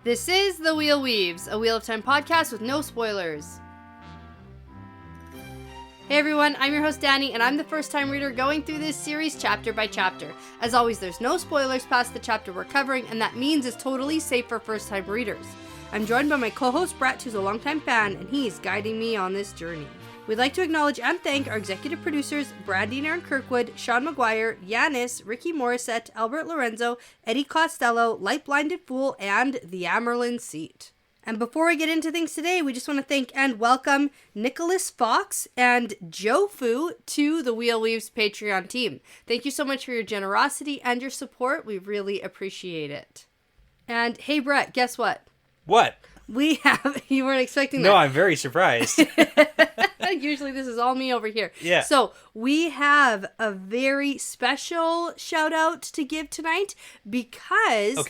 This is The Wheel Weaves, a Wheel of Time podcast with no spoilers. Hey everyone, I'm your host Danny, and I'm the first-time reader going through this series chapter by chapter. As always, there's no spoilers past the chapter we're covering, and that means it's totally safe for first-time readers. I'm joined by my co-host Brett, who's a longtime fan, and he's guiding me on this journey. We'd like to acknowledge and thank our executive producers, Brandy and Aaron Kirkwood, Sean McGuire, Yanis, Rikky Morrisette, Albert Lorenzo, Eddie Costello, LightBlindedFool, and the Amyrlin seat. And before we get into things today, we just want to thank and welcome Nicholas Fox and Joe Fu to the Wheel Weaves Patreon team. Thank you so much for your generosity and your support. We really appreciate it. And hey Brett, guess what? What? We have, you weren't expecting that. No, I'm very surprised. Usually this is all me over here. Yeah. So we have a very special shout out to give tonight because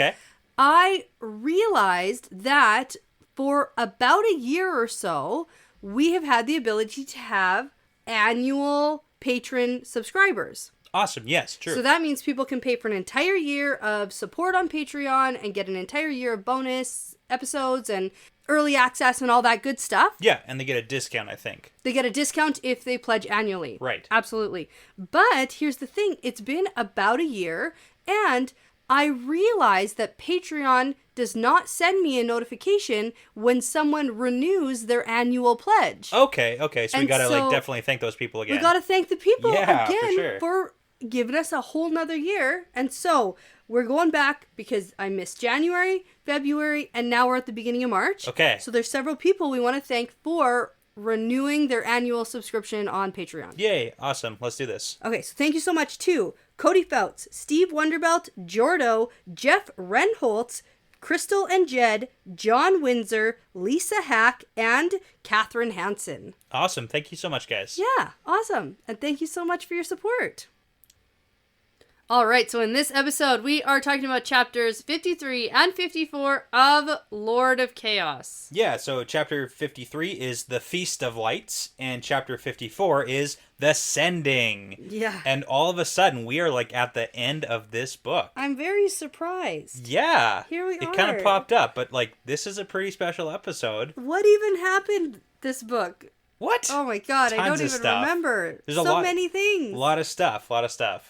I realized that for about a year or so, we have had the ability to have annual patron subscribers. Awesome. Yes, true. So that means people can pay for an entire year of support on Patreon and get an entire year of bonus episodes and early access and all that good stuff. Yeah, and they get a discount, I think. They get a discount if they pledge annually. Right. Absolutely. But here's the thing. It's been about a year, and I realized that Patreon does not send me a notification when someone renews their annual pledge. Okay. So we gotta so definitely thank those people again. We gotta thank the people again for giving us a whole nother year. And so we're going back because I missed January, February, and now we're at the beginning of March. Okay. So there's several people we want to thank for renewing their annual subscription on Patreon. Yay. Awesome. Let's do this. Okay, so thank you so much to Cody Feltz, Steve Wonderbelt, Jordo, Jeff Renholtz, Crystal and Jed, John Windsor, Lisa Hack, and Catherine Hansen. Awesome. Thank you so much, guys. Yeah, awesome. And thank you so much for your support. All right, so in this episode, we are talking about chapters 53 and 54 of Lord of Chaos. Yeah, so chapter 53 is The Feast of Lights, and chapter 54 is The Sending. Yeah. And all of a sudden, we are at the end of this book. I'm very surprised. Yeah. Here we are. It kind of popped up, but this is a pretty special episode. What even happened this book? What? Oh my god, Tons I don't of even stuff. remember. There's so many things. A lot of stuff.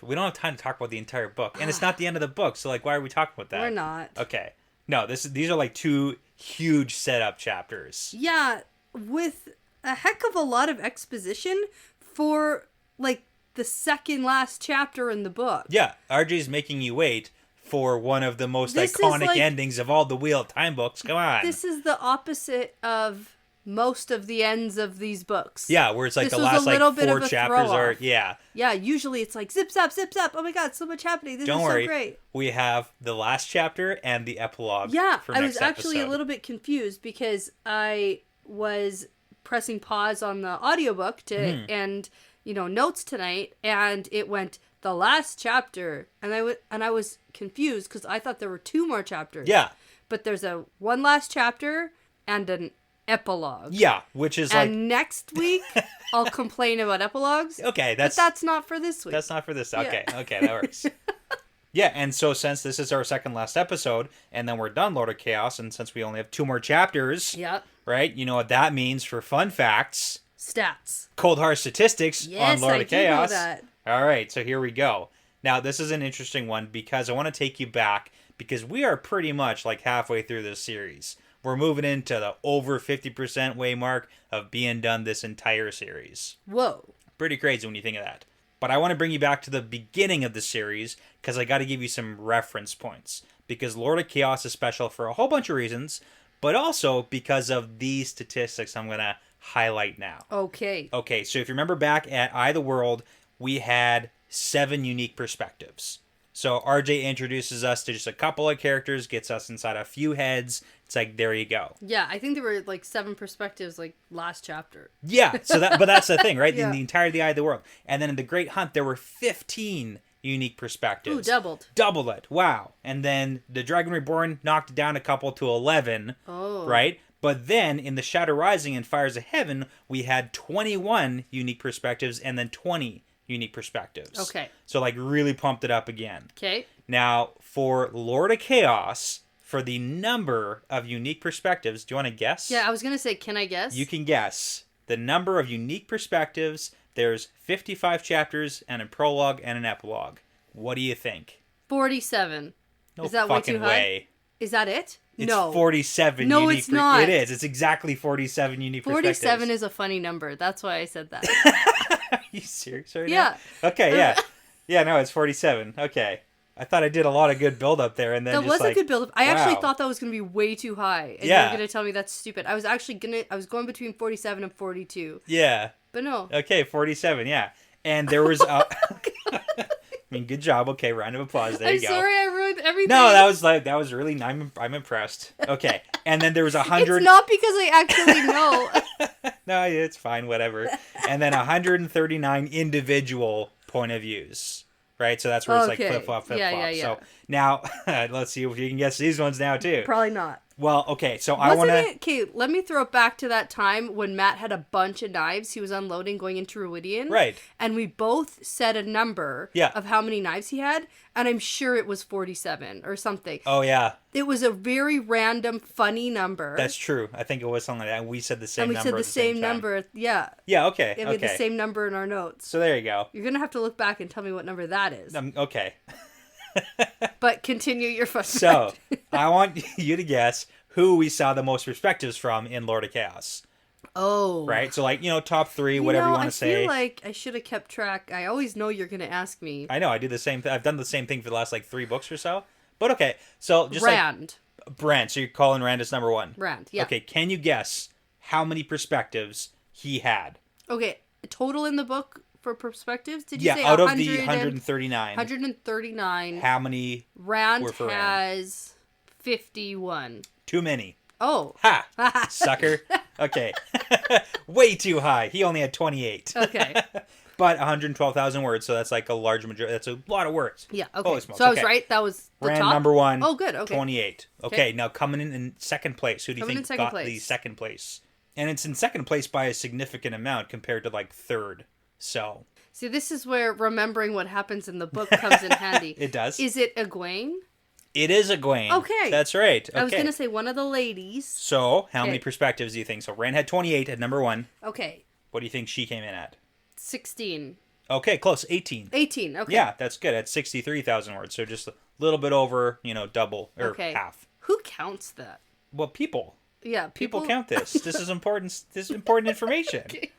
We don't have time to talk about the entire book. And it's not the end of the book, so why are we talking about that? We're not. Okay. No, these are two huge setup chapters. Yeah, with a heck of a lot of exposition for the second last chapter in the book. Yeah, RJ's making you wait for one of the most This iconic endings of all the Wheel of Time books. Come on. This is the opposite of most of the ends of these books. Yeah, where it's this the was last a little bit 4 of a chapters are Yeah, usually it's zip zap. Oh my god, so much happening. This Don't is worry. so great. We have the last chapter and the epilogue. Yeah, for I next was actually episode. a little bit confused because I was pressing pause on the audiobook to end, notes tonight, and it went the last chapter, and I was confused because I thought there were 2 more chapters. Yeah. But there's one last chapter and an epilogue. Yeah, which is and next week I'll complain about epilogues. Okay, but that's not for this week. That's not for this. Okay, Yeah. okay, that works. Yeah, and so since this is our second last episode, and then we're done Lord of Chaos, and since we only have 2 more chapters, Yep. right? You know what that means for fun facts. Stats. Cold hard statistics Yes, on Lord I of Chaos. do know that. All right, so here we go. Now, this is an interesting one because I want to take you back because we are pretty much halfway through this series. We're moving into the over 50% way mark of being done this entire series. Whoa. Pretty crazy when you think of that. But I want to bring you back to the beginning of the series because I got to give you some reference points. Because Lord of Chaos is special for a whole bunch of reasons, but also because of these statistics I'm going to highlight now. Okay. Okay, so if you remember back at Eye of the World, we had 7 unique perspectives. So RJ introduces us to just a couple of characters, gets us inside a few heads. It's there you go. Yeah, I think there were 7 perspectives last chapter. Yeah, but that's the thing, right? Yeah. In the entire of the Eye of the World. And then in the Great Hunt, there were 15 unique perspectives. Ooh, doubled. Doubled it. Wow. And then the Dragon Reborn knocked it down a couple to 11. Oh. Right? But then in the Shadow Rising and Fires of Heaven, we had 21 unique perspectives and then 20 unique perspectives. Okay. So really pumped it up again. Okay. Now, for Lord of Chaos, for the number of unique perspectives. Do you want to guess? Yeah, I was going to say, can I guess? You can guess. The number of unique perspectives. There's 55 chapters and a prologue and an epilogue. What do you think? 47. No Is that way fucking too high? way. Is that it? It's No. 47 No, unique it's not. It is. It's exactly 47 unique 47 perspectives. is a funny number. That's why I said that. Are you serious right Yeah. now? Okay, yeah. Yeah, no, it's 47. Okay. I thought I did a lot of good build-up there, and then That just was a good build-up. I actually wow. thought that was going to be way too high. And Yeah. you were going to tell me that's stupid. I was going between 47 and 42. Yeah. But no. Okay, 47, yeah. And there was... I mean, good job. Okay, round of applause. There I'm you go. sorry I ruined everything. No, that was really... I'm impressed. Okay. And then there was 100... It's not because I actually know. No, it's fine, whatever. And then 139 individual point of views. Right? So that's where it's like flip-flop, flip-flop. Yeah. So now, let's see if you can guess these ones now, too. Probably not. Well, okay, so I want to... Okay, let me throw it back to that time when Matt had a bunch of knives he was unloading going into Ruidian. Right. And we both said a number of how many knives he had, and I'm sure it was 47 or something. Oh, yeah. It was a very random, funny number. That's true. I think it was something like that. We said the same number. And we said the same number. Yeah. Yeah, okay. And we had the same number in our notes. So there you go. You're going to have to look back and tell me what number that is. Okay. But continue your fun. So, I want you to guess who we saw the most perspectives from in Lord of Chaos. Oh. Right? So, like, top 3, whatever you want to say. I feel like I should have kept track. I always know you're going to ask me. I know. I do the same thing. I've done the same thing for the last, 3 books or so. But okay. So, just Rand. Brand. So, you're calling Rand as number 1. Rand, yeah. Okay. Can you guess how many perspectives he had? Okay. Total in the book for perspectives? Did you say out of the 139. 139. How many Rand were for has 51. Too many. Oh. Ha! Sucker. Okay. Way too high. He only had 28. Okay. But 112,000 words, so that's like a large majority. That's a lot of words. Yeah, okay. Holy smokes. So I was right. That was the Rand top? number 1. Oh, good. Okay. 28. Okay, now coming in second place. Who do you think got the second place? And it's in second place by a significant amount compared to third. So. See, this is where remembering what happens in the book comes in handy. It does. Is it Egwene? It is Egwene. Okay. That's right. Okay. I was going to say one of the ladies. So, how many perspectives do you think? So, Rand had 28 at number 1. Okay. What do you think she came in at? 16. Okay, close. 18. 18, okay. Yeah, that's good. At 63,000 words. So, just a little bit over, double or half. Who counts that? Well, people. Yeah, People count this. This is important. This is important information. Okay.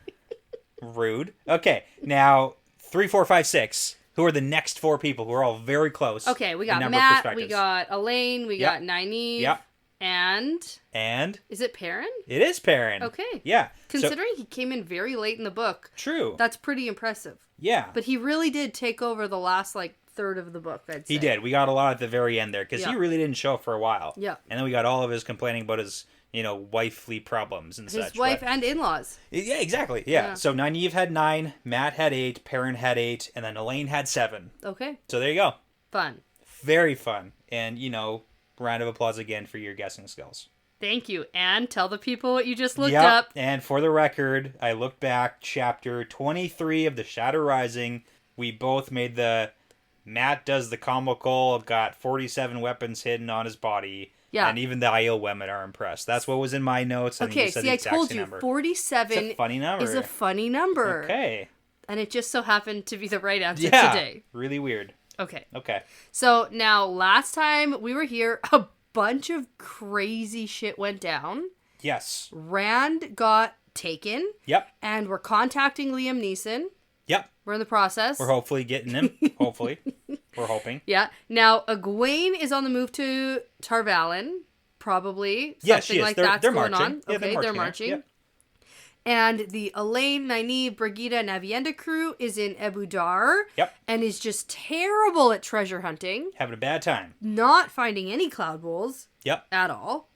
Rude. Okay, now 3, 4, 5, 6. Who are the next 4 people who are all very close? Okay, we got Matt, we got Elaine, we got Nynaeve, and is it Perrin? It is Perrin. Okay. Yeah. Considering he came in very late in the book. True. That's pretty impressive. Yeah. But he really did take over the last third of the book, I'd say. He did. We got a lot at the very end there because he really didn't show up for a while. Yeah. And then we got all of his complaining about his wifely problems and such. His wife and in-laws. Yeah, exactly. Yeah. So Nynaeve had 9, Matt had 8, Perrin had 8, and then Elaine had 7. Okay. So there you go. Fun. Very fun. And, round of applause again for your guessing skills. Thank you. And tell the people what you just looked up. And for the record, I looked back, chapter 23 of The Shadow Rising. We both made Matt does the comical, got 47 weapons hidden on his body. Yeah. And even the Aiel women are impressed. That's what was in my notes. And okay, see, I told you, 47 it's a funny number. is a funny number. Okay. And it just so happened to be the right answer today. Really weird. Okay. Okay. So now, last time we were here, a bunch of crazy shit went down. Yes. Rand got taken. Yep. And we're contacting Liam Neeson. Yep. We're in the process. We're hopefully getting him. Hopefully. We're hoping. Yeah. Now, Egwene is on the move to Tarvalin. Probably. Yeah, something she is. like They're that's going marching. on. Yeah, okay, they're marching. Yep. And the Elaine, Nynaeve, Brigida, and Avienda crew is in Ebu Dar. Yep. And is just terrible at treasure hunting. Having a bad time. Not finding any cloud bowls. Yep. At all.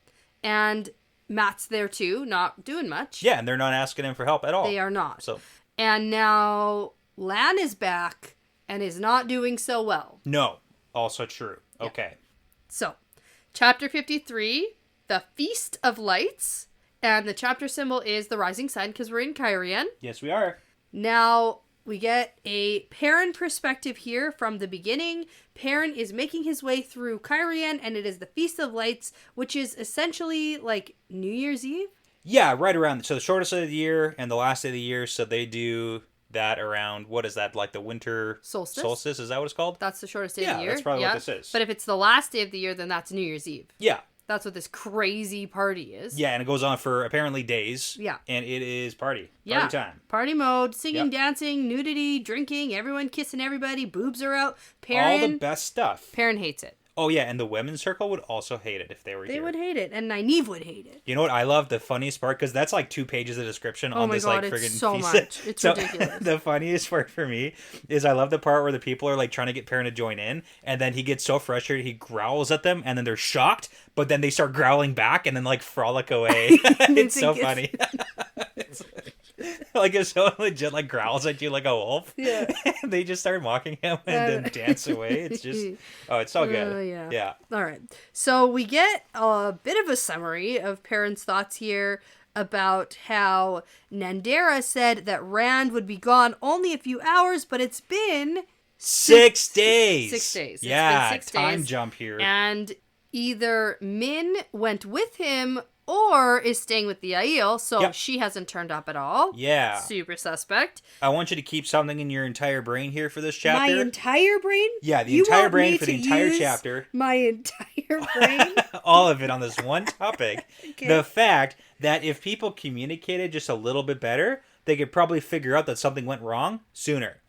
And Matt's there too, not doing much. Yeah, and they're not asking him for help at all. They are not. So. And now Lan is back and is not doing so well. No. Also true. Okay. So, chapter 53, The Feast of Lights. And the chapter symbol is the rising sun because we're in Cairhien. Yes, we are. Now, We get a Perrin perspective here from the beginning. Perrin is making his way through Cairhien, and it is the Feast of Lights, which is essentially like New Year's Eve. Yeah, right around. So the shortest day of the year and the last day of the year. So they do that around, what is that, like the winter Solstice? Solstice, is that what it's called? That's the shortest day of the year. Yeah, that's probably what this is. But if it's the last day of the year, then that's New Year's Eve. Yeah. That's what this crazy party is. Yeah, and it goes on for apparently days. Yeah. And it is party. Yeah. Party time. Party mode, singing, Yep. dancing, nudity, drinking, everyone kissing everybody, boobs are out. All Perrin, the best stuff. Perrin hates it. Oh, yeah, and the women's circle would also hate it if they were here. They would hate it, and Nynaeve would hate it. You know what I love? The funniest part, because that's like 2 pages of description on my this God, like it's friggin' so piece. much. It's ridiculous. The funniest part for me is I love the part where the people are like trying to get Perrin to join in, and then he gets so frustrated he growls at them, and then they're shocked, but then they start growling back and then like frolic away. It's so funny. It's like if someone legit like growls at you like a wolf, Yeah. and they just start mocking him and then dance away. It's just, oh, it's so good. Yeah. All right. So we get a bit of a summary of Perrin's thoughts here about how Nandera said that Rand would be gone only a few hours, but it's been 6 days. 6 days. It's Yeah, been 6 time days. jump here. And either Min went with him or is staying with the Aiel, so Yep. she hasn't turned up at all. Yeah. Super suspect. I want you to keep something in your entire brain here for this chapter. My entire brain? Yeah, the You entire want brain me for the to entire use chapter. My entire brain? All of it on this one topic. Okay. The fact that if people communicated just a little bit better, they could probably figure out that something went wrong sooner.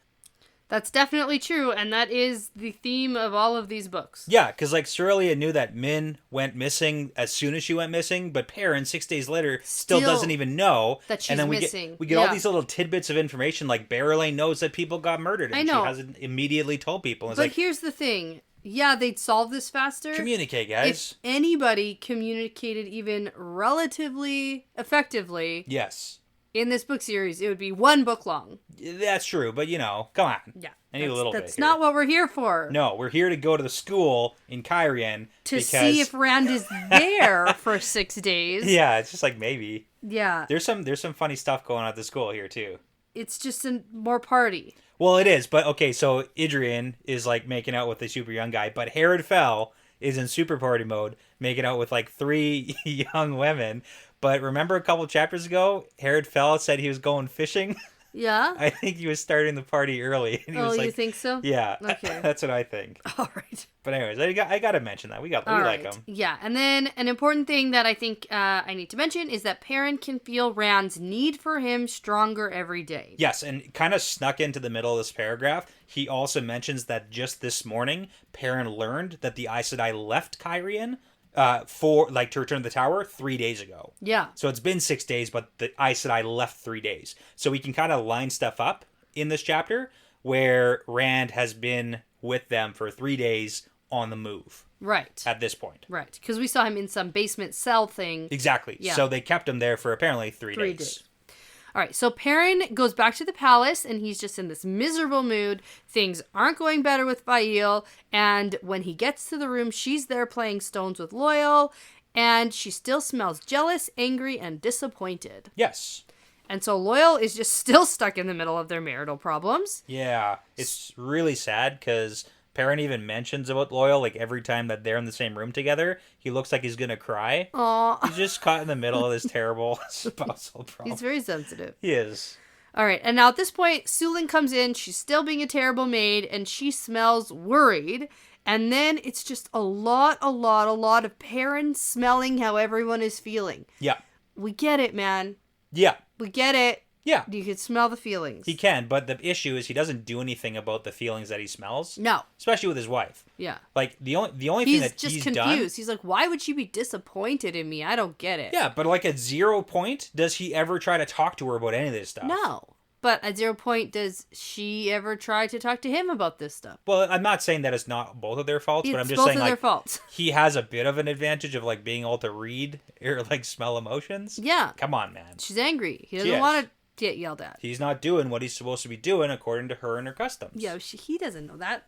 That's definitely true, and that is the theme of all of these books. Yeah, because like Cerelia knew that Min went missing as soon as she went missing, but Perrin 6 days later still doesn't even know that she's and then we missing. We get all these little tidbits of information, like Barrelane knows that people got murdered, and I know. she hasn't immediately told people. It's But like, here's the thing. Yeah, they'd solve this faster. communicate, guys. If anybody communicated even relatively effectively Yes. in this book series, it would be one book long. That's true, but come on. Yeah. I need a little bit That's here. not what we're here for. No, we're here to go to the school in Cairhien To see if Rand is there for 6 days. Yeah, it's just like maybe. Yeah. There's some funny stuff going on at the school here too. It's just a more party. Well, it is, but okay, so Idrian is like making out with the super young guy, but Herod Fell is in super party mode, making out with like 3 young women. But remember a couple chapters ago, Herod Fell said he was going fishing? Yeah? I think he was starting the party early. And he was like, you think so? Yeah, Okay. that's what I think. All right. But anyways, I got to mention that. We like them. Yeah, and then an important thing that I think I need to mention is that Perrin can feel Rand's need for him stronger every day. Yes, and kind of snuck into the middle of this paragraph, he also mentions that just this morning, Perrin learned that the Aes Sedai left Cairhien to return to the tower 3 days ago. Yeah. So it's been 6 days, but the Aes Sedai left 3 days. So we can kind of line stuff up in this chapter where Rand has been with them for 3 days on the move. Right. At this point. Right. Because we saw him in some basement cell thing. Exactly. Yeah. So they kept him there for apparently 3 3 days. days. All right, so Perrin goes back to the palace, and he's just in this miserable mood. Things aren't going better with Fael, and when he gets to the room, she's there playing stones with Loyal, and she still smells jealous, angry, and disappointed. Yes. And so Loyal is just still stuck in the middle of their marital problems. Yeah, it's really sad because Perrin even mentions about Loyal, like every time that they're in the same room together, he looks like he's gonna cry. Aww. He's just caught in the middle of this terrible spousal problem. He's very sensitive. He is. All right, and now at this point, Sulin comes in. She's still being a terrible maid, and she smells worried. And then it's just a lot of Perrin smelling how everyone is feeling. Yeah. We get it, man. Yeah. We get it. Yeah. You can smell the feelings. He can, but the issue is he doesn't do anything about the feelings that he smells. No. Especially with his wife. Yeah. Like, the only thing that he's he's confused. done... He's like, why would she be disappointed in me? I don't get it. Yeah, but like at 0 point, does he ever try to talk to her about any of this stuff? No. But at 0 point, does she ever try to talk to him about this stuff? Well, I'm not saying that it's not both of their faults, but I'm just both saying of like their faults. He has a bit of an advantage of like being able to read or like smell emotions. Yeah. Come on, man. She's angry. He doesn't want to get yelled at. He's not doing what he's supposed to be doing according to her and her customs. Yeah, he doesn't know that.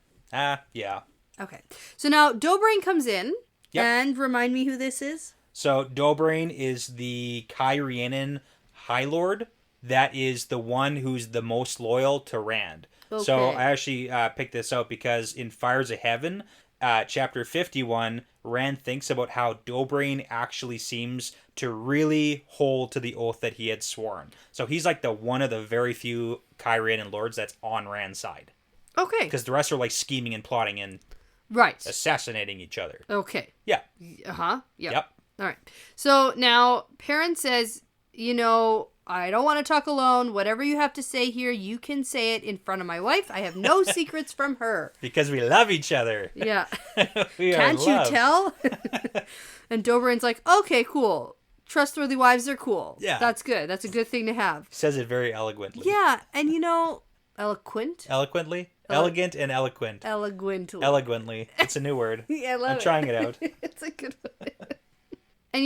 Yeah. Okay. So now Dobrain comes in. Yep. And remind me who this is. So Dobrain is the Cairhienan High Lord that is the one who's the most loyal to Rand. Okay. So I actually picked this out because in Fires of Heaven, chapter 51, Rand thinks about how Dobrain actually seems to really hold to the oath that he had sworn. So he's like the one of the very few Kyrian lords that's on Rand's side. Okay. Because the rest are like scheming and plotting and right. assassinating each other. Okay. Yeah. Uh-huh. Yep. All right. So now Perrin says, I don't want to talk alone. Whatever you have to say here, you can say it in front of my wife. I have no secrets from her. Because we love each other. Yeah. We Can't are you loved. tell? And Dobrain's like, okay, cool. Trustworthy wives are cool. Yeah. That's good. That's a good thing to have. Says it very eloquently. Yeah. And eloquent? Eloquently? Elegant and eloquent. Eloquently. Eloquently. It's a new word. Yeah, I love I'm it. trying it out. It's a good one. And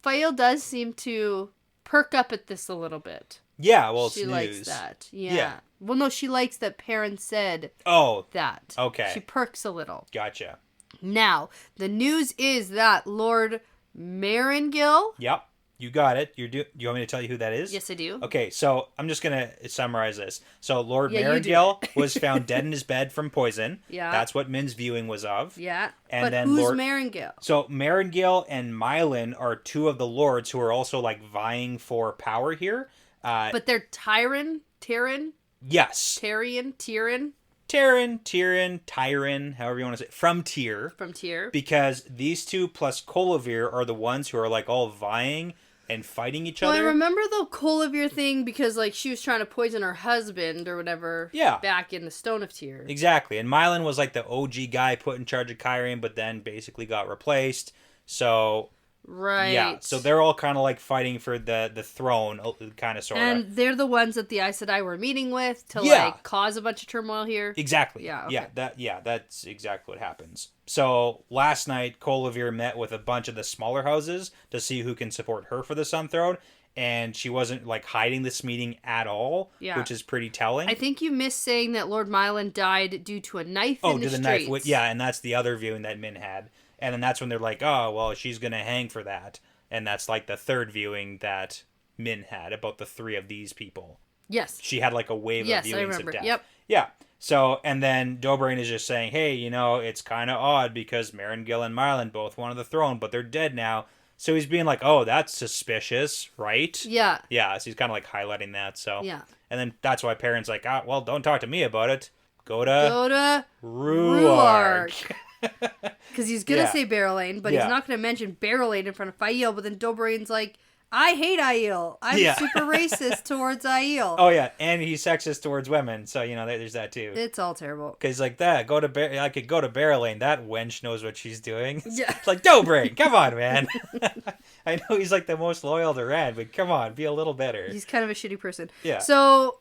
Fael does seem to perk up at this a little bit. Yeah, well, it's She news. likes that. Yeah. Yeah. Well, no, she likes that Perrin said that. Okay. She perks a little. Gotcha. Now, the news is that Lord Marengil. Yep. You got it. You want me to tell you who that is? Yes, I do. Okay, so I'm just going to summarize this. So Lord Yeah, you do Marengil was found dead in his bed from poison. Yeah. That's what Min's viewing was of. Yeah. And but then who's Lord... Marengil? So Marengil and Amyrlin are two of the lords who are also like vying for power here. But they're Tyrion? Yes. Tyrion? Tyrion, however you want to say it, from Tyr. From Tyr. Because these two plus Kolovir are the ones who are like all vying and fighting each other. Well, I remember the Kolovir thing because she was trying to poison her husband or whatever. Yeah. Back in the Stone of Tyr. Exactly. And Amyrlin was like the OG guy put in charge of Kyrian, but then basically got replaced. So... Right. Yeah, so they're all kind of like fighting for the throne, kind of, sort of. And they're the ones that the Aes Sedai were meeting with to cause a bunch of turmoil here. Exactly. Yeah. Okay. That's exactly what happens. So last night, Kolovir met with a bunch of the smaller houses to see who can support her for the Sun Throne, and she wasn't like hiding this meeting at all, which is pretty telling. I think you missed saying that Lord Mylan died due to a knife in the streets. Knife. Yeah, and that's the other viewing that Min had. And then that's when they're like, oh, well, she's going to hang for that. And that's like the third viewing that Min had about the three of these people. Yes. She had like a wave of viewings I remember. of death. Yep. Yeah. So, and then Dobrain is just saying, hey, it's kind of odd because Marengil and Amyrlin both wanted the throne, but they're dead now. So he's being like, oh, that's suspicious, right? Yeah. Yeah, so he's kind of like highlighting that. So. Yeah. And then that's why Perrin's like, well, don't talk to me about it. Go to Rhuarc. Because he's going to say Barrelane, but he's not going to mention Barrelane in front of Fael, but then Dobrain's like, I hate Aiel. I'm super racist towards Aiel. Oh, yeah, and he's sexist towards women, so, there's that, too. It's all terrible. Because, like, I could go to Barrelane. That wench knows what she's doing. Yeah. It's like, Dobrain, come on, man. I know he's, like, the most loyal to Rand, but come on, be a little better. He's kind of a shitty person. Yeah. So,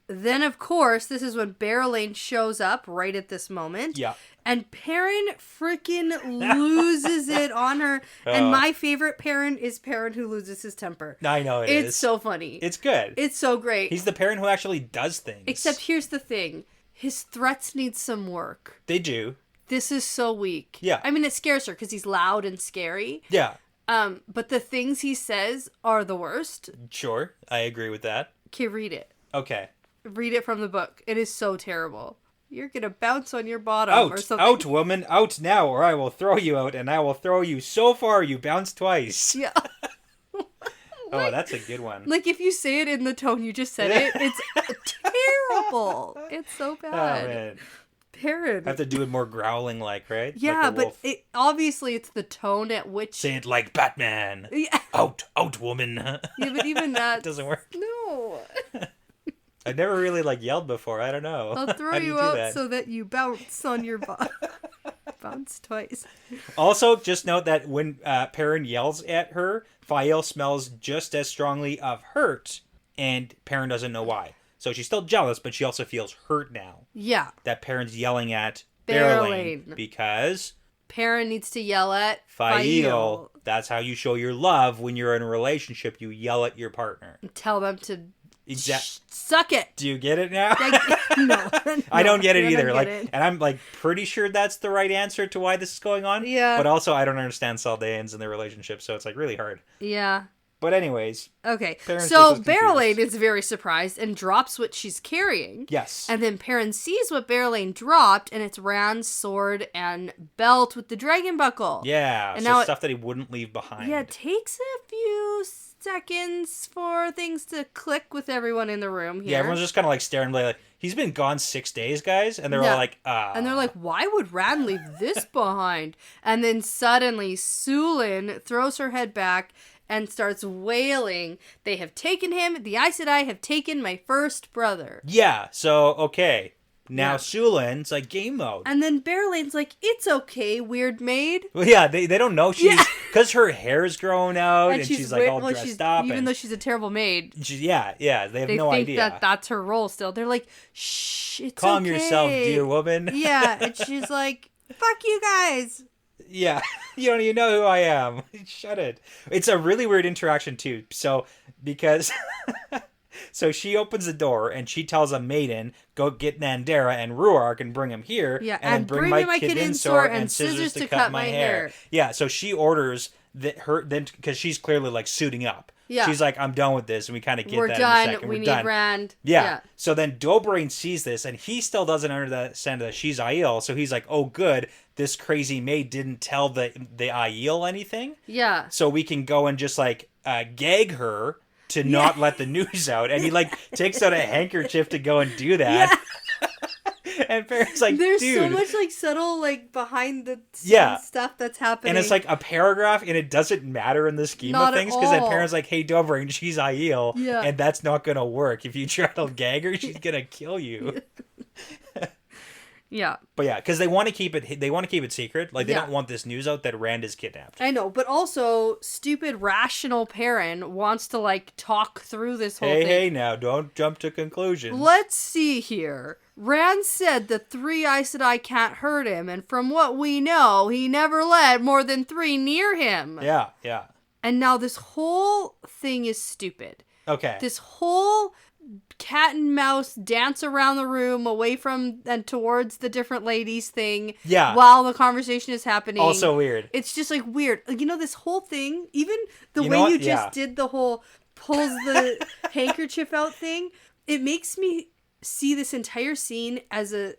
then, of course, this is when Barrelane shows up right at this moment. Yeah. And Perrin freaking loses it on her. And my favorite Perrin is Perrin who loses his temper. I know it is. It's so funny. It's good. It's so great. He's the Perrin who actually does things. Except here's the thing. His threats need some work. They do. This is so weak. Yeah. I mean, it scares her because he's loud and scary. Yeah. But the things he says are the worst. Sure. I agree with that. Okay, read it. Okay. Read it from the book. It is so terrible. You're gonna bounce on your bottom or something. Out, woman, out now, or I will throw you out, and I will throw you so far you bounce twice. Yeah. Oh, that's a good one. Like, if you say it in the tone you just said it, it's terrible. It's so bad. Oh, man. Perrin. I have to do it more growling like, right? Yeah, like but obviously it's the tone at which... Say it like Batman. Yeah. Out, woman. Yeah, but even that... doesn't work. No. I've never really, yelled before. I don't know. I'll throw you out so that you bounce on your bottom. Bounce twice. Also, just note that when Perrin yells at her, Fael smells just as strongly of hurt, and Perrin doesn't know why. So she's still jealous, but she also feels hurt now. Yeah. That Perrin's yelling at Barrelane. Because Perrin needs to yell at Fael. That's how you show your love when you're in a relationship. You yell at your partner. Tell them to suck it. Do you get it now? No. I don't get it either. And I'm pretty sure that's the right answer to why this is going on. Yeah. But also I don't understand Saldeans and their relationship, so it's really hard. Yeah. But anyways. Okay, Perrin's so just as confused. Barrelane is very surprised and drops what she's carrying. Yes. And then Perrin sees what Barrelane dropped, and it's Rand's sword and belt with the dragon buckle. Yeah, and so now stuff that he wouldn't leave behind. Yeah, it takes a few seconds for things to click with everyone in the room here. Yeah, everyone's just kind of like staring, like, he's been gone 6 days, guys, and they're all like, And they're like, why would Rand leave this behind? And then suddenly Sulin throws her head back and starts wailing. They have taken him. The Aes Sedai have taken my first brother. Yeah, so, okay. Now Yeah. Sulin's like, game mode. And then Barrelane's like, it's okay, weird maid. Well, yeah, they don't know she's... Because her hair's growing out, and she's like all dressed up. Even though she's a terrible maid. Yeah, they have no idea. They think that that's her role still. They're like, shh, it's Calm okay. yourself, dear woman. Yeah, and she's like, fuck you guys. Yeah, you don't even know who I am. Shut it. It's a really weird interaction, too. So, because... So she opens the door and she tells a maiden, go get Nandera and Ruark and bring him here. Yeah, and bring my Kidin sword and scissors to cut my hair. Yeah, so she orders because she's clearly like suiting up. Yeah. She's like, I'm done with this. And we kind of get We're that done. in a second. We We're need done. Rand. Yeah. So then Dobrain sees this and he still doesn't understand that she's Aiel. So he's like, oh, good. This crazy maid didn't tell the Aiel anything. Yeah. So we can go and just like gag her to not let the news out. And he like takes out a handkerchief to go and do that. Yeah. And Perrin's like, there's dude. so much like subtle like behind the scenes stuff that's happening. And it's like a paragraph and it doesn't matter in the scheme Not of things. at Because then all. Perrin's like, hey, Dobrain, she's Aiel. Yeah. And that's not going to work. If you try to gag her, she's going to kill you. Yeah. But yeah, because they want to keep it secret. Like they don't want this news out that Rand is kidnapped. I know, but also stupid rational Perrin wants to like talk through this whole thing. Hey, now don't jump to conclusions. Let's see here. Rand said the 3 Aes Sedai can't hurt him, and from what we know, he never let more than 3 near him. Yeah. And now this whole thing is stupid. Okay. This whole cat and mouse dance around the room away from and towards the different ladies thing while the conversation is happening. Also weird. It's just like weird. Like, you know, this whole thing, even the You way know what? you just did the whole pulls the handkerchief out thing, it makes me see this entire scene as a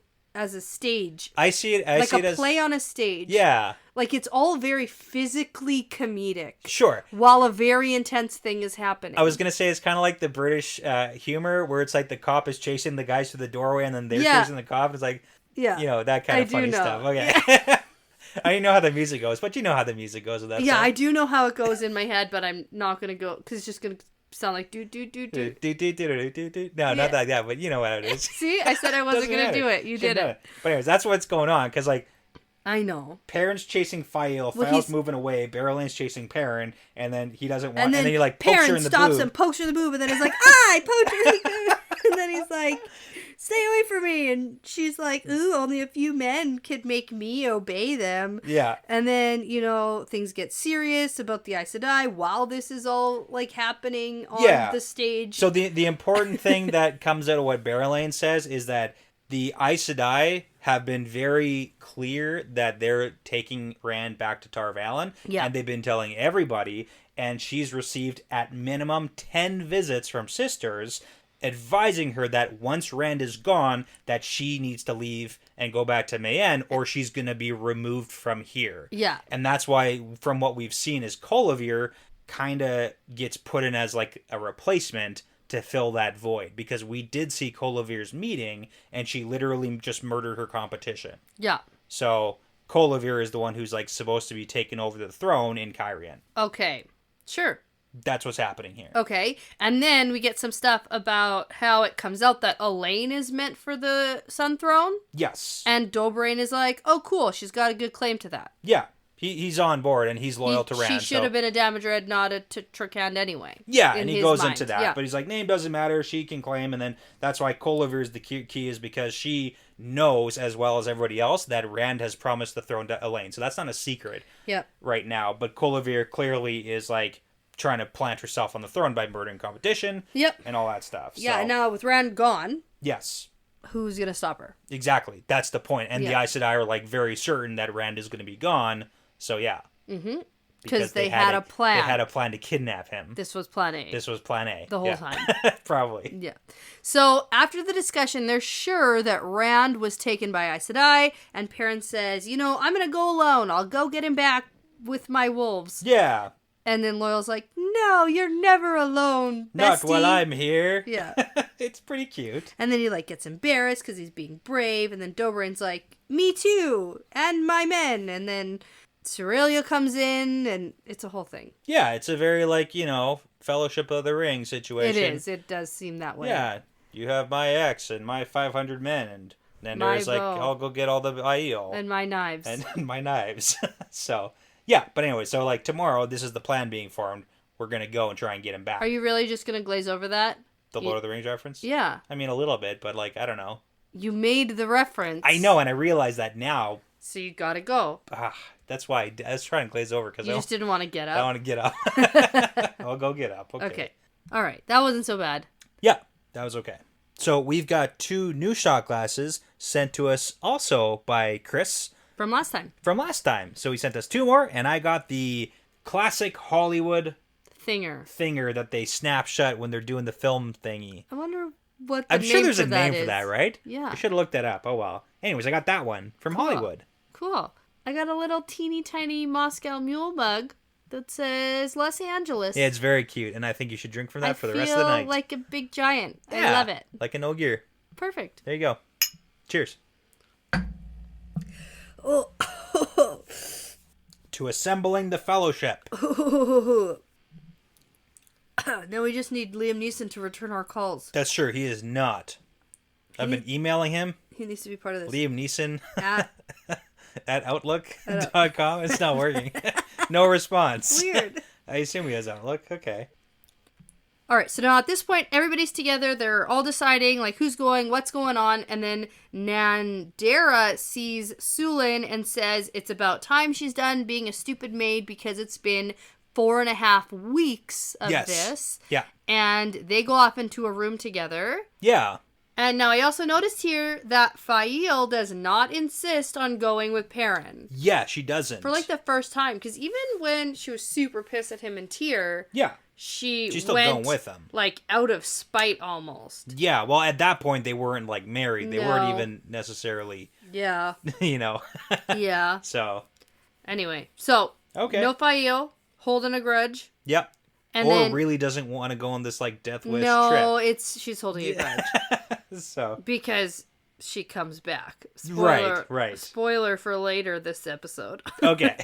stage. I see it like a play on a stage. Yeah. Like it's all very physically comedic. Sure. While a very intense thing is happening. I was going to say it's kind of like the British humor where it's like the cop is chasing the guys through the doorway and then they're chasing the cop. It's like, you know, that kind of funny stuff. Okay. Yeah. I didn't know how the music goes, but you know how the music goes with that stuff. I do know how it goes in my head, but I'm not going to go because it's just going to sound like do. No, not like that, but you know what it is. See, I said I wasn't going to do it. You did it. But anyways, that's what's going on because like I know. Perrin's chasing Fael, Fael's moving away, Barrelane's chasing Perrin, and then he doesn't want, and then he like Perrin pokes her in the stops boob. and pokes her in the boob, and then he's like, I poked her in the boob. And then he's like, stay away from me. And she's like, ooh, only a few men could make me obey them. Yeah. And then, you know, things get serious about the Aes Sedai while this is all, like, happening on the stage. So the important thing that comes out of what Barrelane says is that the Aes Sedai have been very clear that they're taking Rand back to Tar Valon. Yeah. And they've been telling everybody. And she's received at minimum 10 visits from sisters advising her that once Rand is gone, that she needs to leave and go back to Mayenne or she's going to be removed from here. Yeah. And that's why, from what we've seen, is Colavir kind of gets put in as like a replacement to fill that void. Because we did see Colavir's meeting and she literally just murdered her competition. Yeah. So Colavir is the one who's like supposed to be taking over the throne in Cairhien. Okay. Sure. That's what's happening here. Okay. And then we get some stuff about how it comes out that Elaine is meant for the Sun Throne. Yes. And Dobrain is like, oh, cool. She's got a good claim to that. Yeah. He's on board and he's loyal to Rand. She should have been a Damage Red, not a Trickhand anyway. Yeah, and he goes into that. Yeah. But he's like, name doesn't matter. She can claim. And then that's why Colavir is the key is because she knows, as well as everybody else, that Rand has promised the throne to Elaine. So that's not a secret right now. But Colavir clearly is like trying to plant herself on the throne by murdering competition and all that stuff. Yeah, so, now with Rand gone, yes, who's going to stop her? Exactly. That's the point. And the Aes Sedai are like very certain that Rand is going to be gone. So yeah. Mm-hmm. Because they had a plan. They had a plan to kidnap him. This was plan A. This was plan A. The whole time. Probably. Yeah. So after the discussion, they're sure that Rand was taken by Aes Sedai, and Perrin says, I'm going to go alone. I'll go get him back with my wolves. Yeah. And then Loyal's like, no, you're never alone, bestie. Not while I'm here. Yeah. It's pretty cute. And then he, gets embarrassed because he's being brave. And then Doberan's like, me too. And my men. And then Cerealia comes in, and it's a whole thing. Yeah, it's a very, Fellowship of the Ring situation. It is. It does seem that way. Yeah. You have my ex and my 500 men. And then there's I'll go get all the Aiel. And my knives. And my knives. So... Yeah, but anyway, so tomorrow, this is the plan being formed. We're going to go and try and get him back. Are you really just going to glaze over that? The Lord of the Rings reference? Yeah. I mean, a little bit, but I don't know. You made the reference. I know, and I realize that now. So you got to go. That's why I was trying to glaze over. Because you just didn't want to get up. I want to get up. I'll go get up. Okay. All right. That wasn't so bad. Yeah, that was okay. So we've got 2 new shot glasses sent to us also by Chris. From last time. So he sent us 2 more, and I got the classic Hollywood thinger that they snap shut when they're doing the film thingy. I wonder what I'm sure there's a name for that, right? Yeah. I should have looked that up. Oh, well. Anyways, I got that one from Hollywood. Cool. I got a little teeny tiny Moscow Mule mug that says Los Angeles. Yeah, it's very cute, and I think you should drink from that for the rest of the night. I feel like a big giant. Yeah, I love it. Like an old gear. Perfect. There you go. Cheers. Oh. To assembling the Fellowship. Now we just need Liam Neeson to return our calls. That's true. He is not. I've been emailing him. He needs to be part of this. Liam Neeson at Outlook.com. It's not working. No response. Weird. I assume he has Outlook. Okay. All right, so now at this point, everybody's together. They're all deciding, who's going, what's going on. And then Nandera sees Sulin and says it's about time she's done being a stupid maid because it's been 4.5 weeks of this. Yeah. And they go off into a room together. Yeah. And now I also noticed here that Faile does not insist on going with Perrin. Yeah, she doesn't. For the first time. Because even when she was super pissed at him in Tyr... Yeah. She's still going with him. Out of spite almost. Yeah, well, at that point, they weren't, married. They weren't even necessarily... Yeah. Yeah. So. Anyway, so. Okay. No Faile, holding a grudge. Yep. And or then, really doesn't want to go on this, death wish trip. No, she's holding a grudge. So. Because she comes back. Right. Spoiler for later this episode. Okay.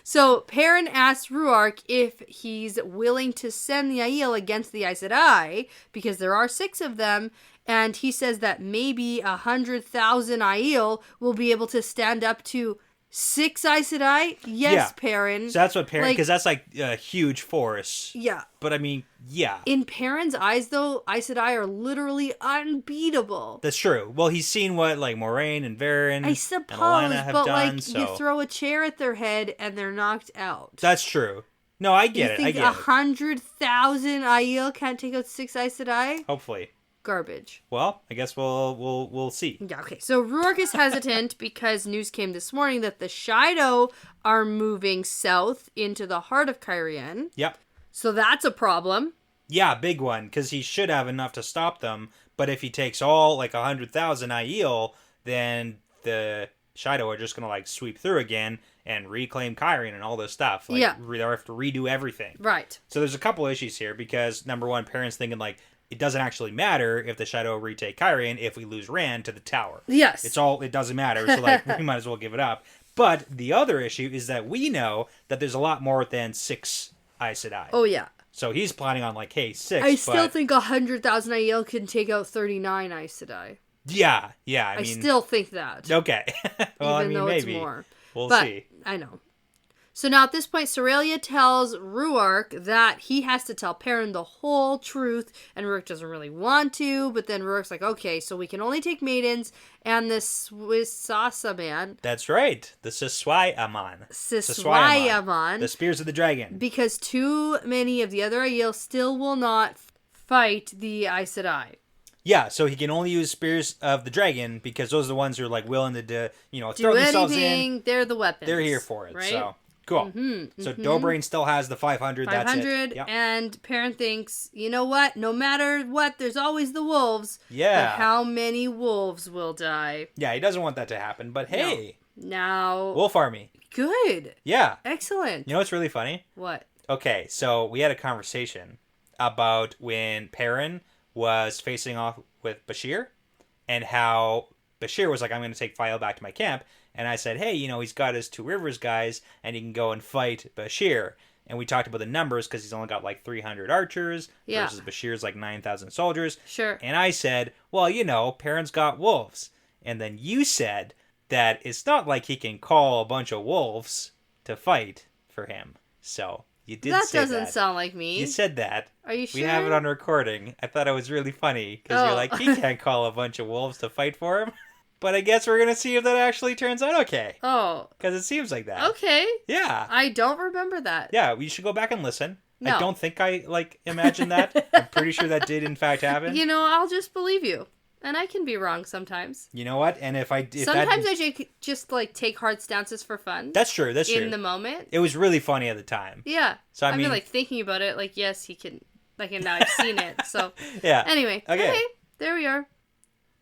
So Perrin asks Ruark if he's willing to send the Aiel against the Aes Sedai, because there are 6 of them, and he says that maybe 100,000 Aiel will be able to stand up to 6 Aes Sedai? Yes, yeah. Perrin. So that's what Perrin... Because that's a huge force. Yeah. But I mean, yeah. In Perrin's eyes, though, Aes Sedai are literally unbeatable. That's true. Well, he's seen what, Moraine and Varen and Olenna have done, so... you throw a chair at their head and they're knocked out. That's true. No, I get it. You think 100,000 Aiel can't take out 6 Aes Sedai? Hopefully. Garbage. Well, I guess we'll see. Yeah, okay. So Ruark is hesitant because news came this morning that the Shido are moving south into the heart of Cairhien. Yep. So that's a problem. Yeah, big one, because he should have enough to stop them, but if he takes all, 100,000 Aiel, then the Shido are just going to, sweep through again and reclaim Cairhien and all this stuff. They'll have to redo everything. Right. So there's a couple issues here, because, number one, Perrin's thinking, it doesn't actually matter if the Shido retake Cairhien if we lose Rand to the tower. Yes. It doesn't matter, so, we might as well give it up. But the other issue is that we know that there's a lot more than 6 Aes Sedai. Oh, yeah. So he's planning on, 6. I still think 100,000 Aiel can take out 39 Aes Sedai. Yeah, I mean... I still think that. Okay. Well, even though maybe. It's more. We'll see. I know. So now at this point, Cerealia tells Ruark that he has to tell Perrin the whole truth, and Ruark doesn't really want to, but then Ruark's like, okay, so we can only take maidens and the Swisasa man. That's right. The Siswai'aman. Siswai'aman. The Spears of the Dragon. Because too many of the other Aiel still will not fight the Aes Sedai. Yeah, so he can only use Spears of the Dragon because those are the ones who are willing to, throw themselves in. They're the weapons. They're here for it, right? So Cool. So Dobrain still has the 500. 500, that's it. Yep. and Perrin thinks, you know what? No matter what, there's always the wolves. Yeah. But how many wolves will die? Yeah, he doesn't want that to happen, but hey. Now. Wolf Army. Good. Yeah. Excellent. You know what's really funny? What? Okay, so we had a conversation about when Perrin was facing off with Bashir, and how Bashir was like, I'm going to take File back to my camp. And I said, hey, he's got his Two Rivers guys, and he can go and fight Bashir. And we talked about the numbers, because he's only got like 300 archers, versus Bashir's like 9,000 soldiers. Sure. And I said, well, Perrin's got wolves. And then you said that it's not like he can call a bunch of wolves to fight for him. So you did say that. That doesn't sound like me. You said that. Are you sure? We have it on recording. I thought it was really funny, because you're like, he can't call a bunch of wolves to fight for him. But I guess we're going to see if that actually turns out okay. Oh. Because it seems like that. Okay. Yeah. I don't remember that. Yeah, we should go back and listen. No. I don't think I, imagined that. I'm pretty sure that did, in fact, happen. I'll just believe you. And I can be wrong sometimes. You know what? And sometimes I just, take hard stances for fun. That's true, that's true. In the moment. It was really funny at the time. Yeah. So, I mean, thinking about it, yes, he can, and now I've seen it, so. Yeah. Anyway. Okay. There we are.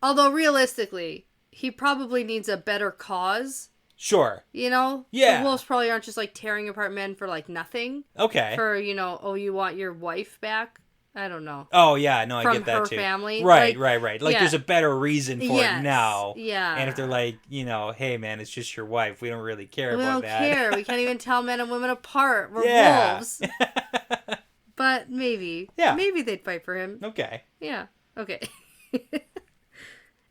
Although, realistically, he probably needs a better cause. Sure. Yeah. The wolves probably aren't just tearing apart men for nothing. Okay. For, you want your wife back? I don't know. Oh, yeah. No, I get that too. From her family. Right. There's a better reason for it now. Yeah. And if they're hey, man, it's just your wife. We don't really care about that. We don't care. We can't even tell men and women apart. We're wolves. But maybe. Yeah. Maybe they'd fight for him. Okay. Yeah. Okay.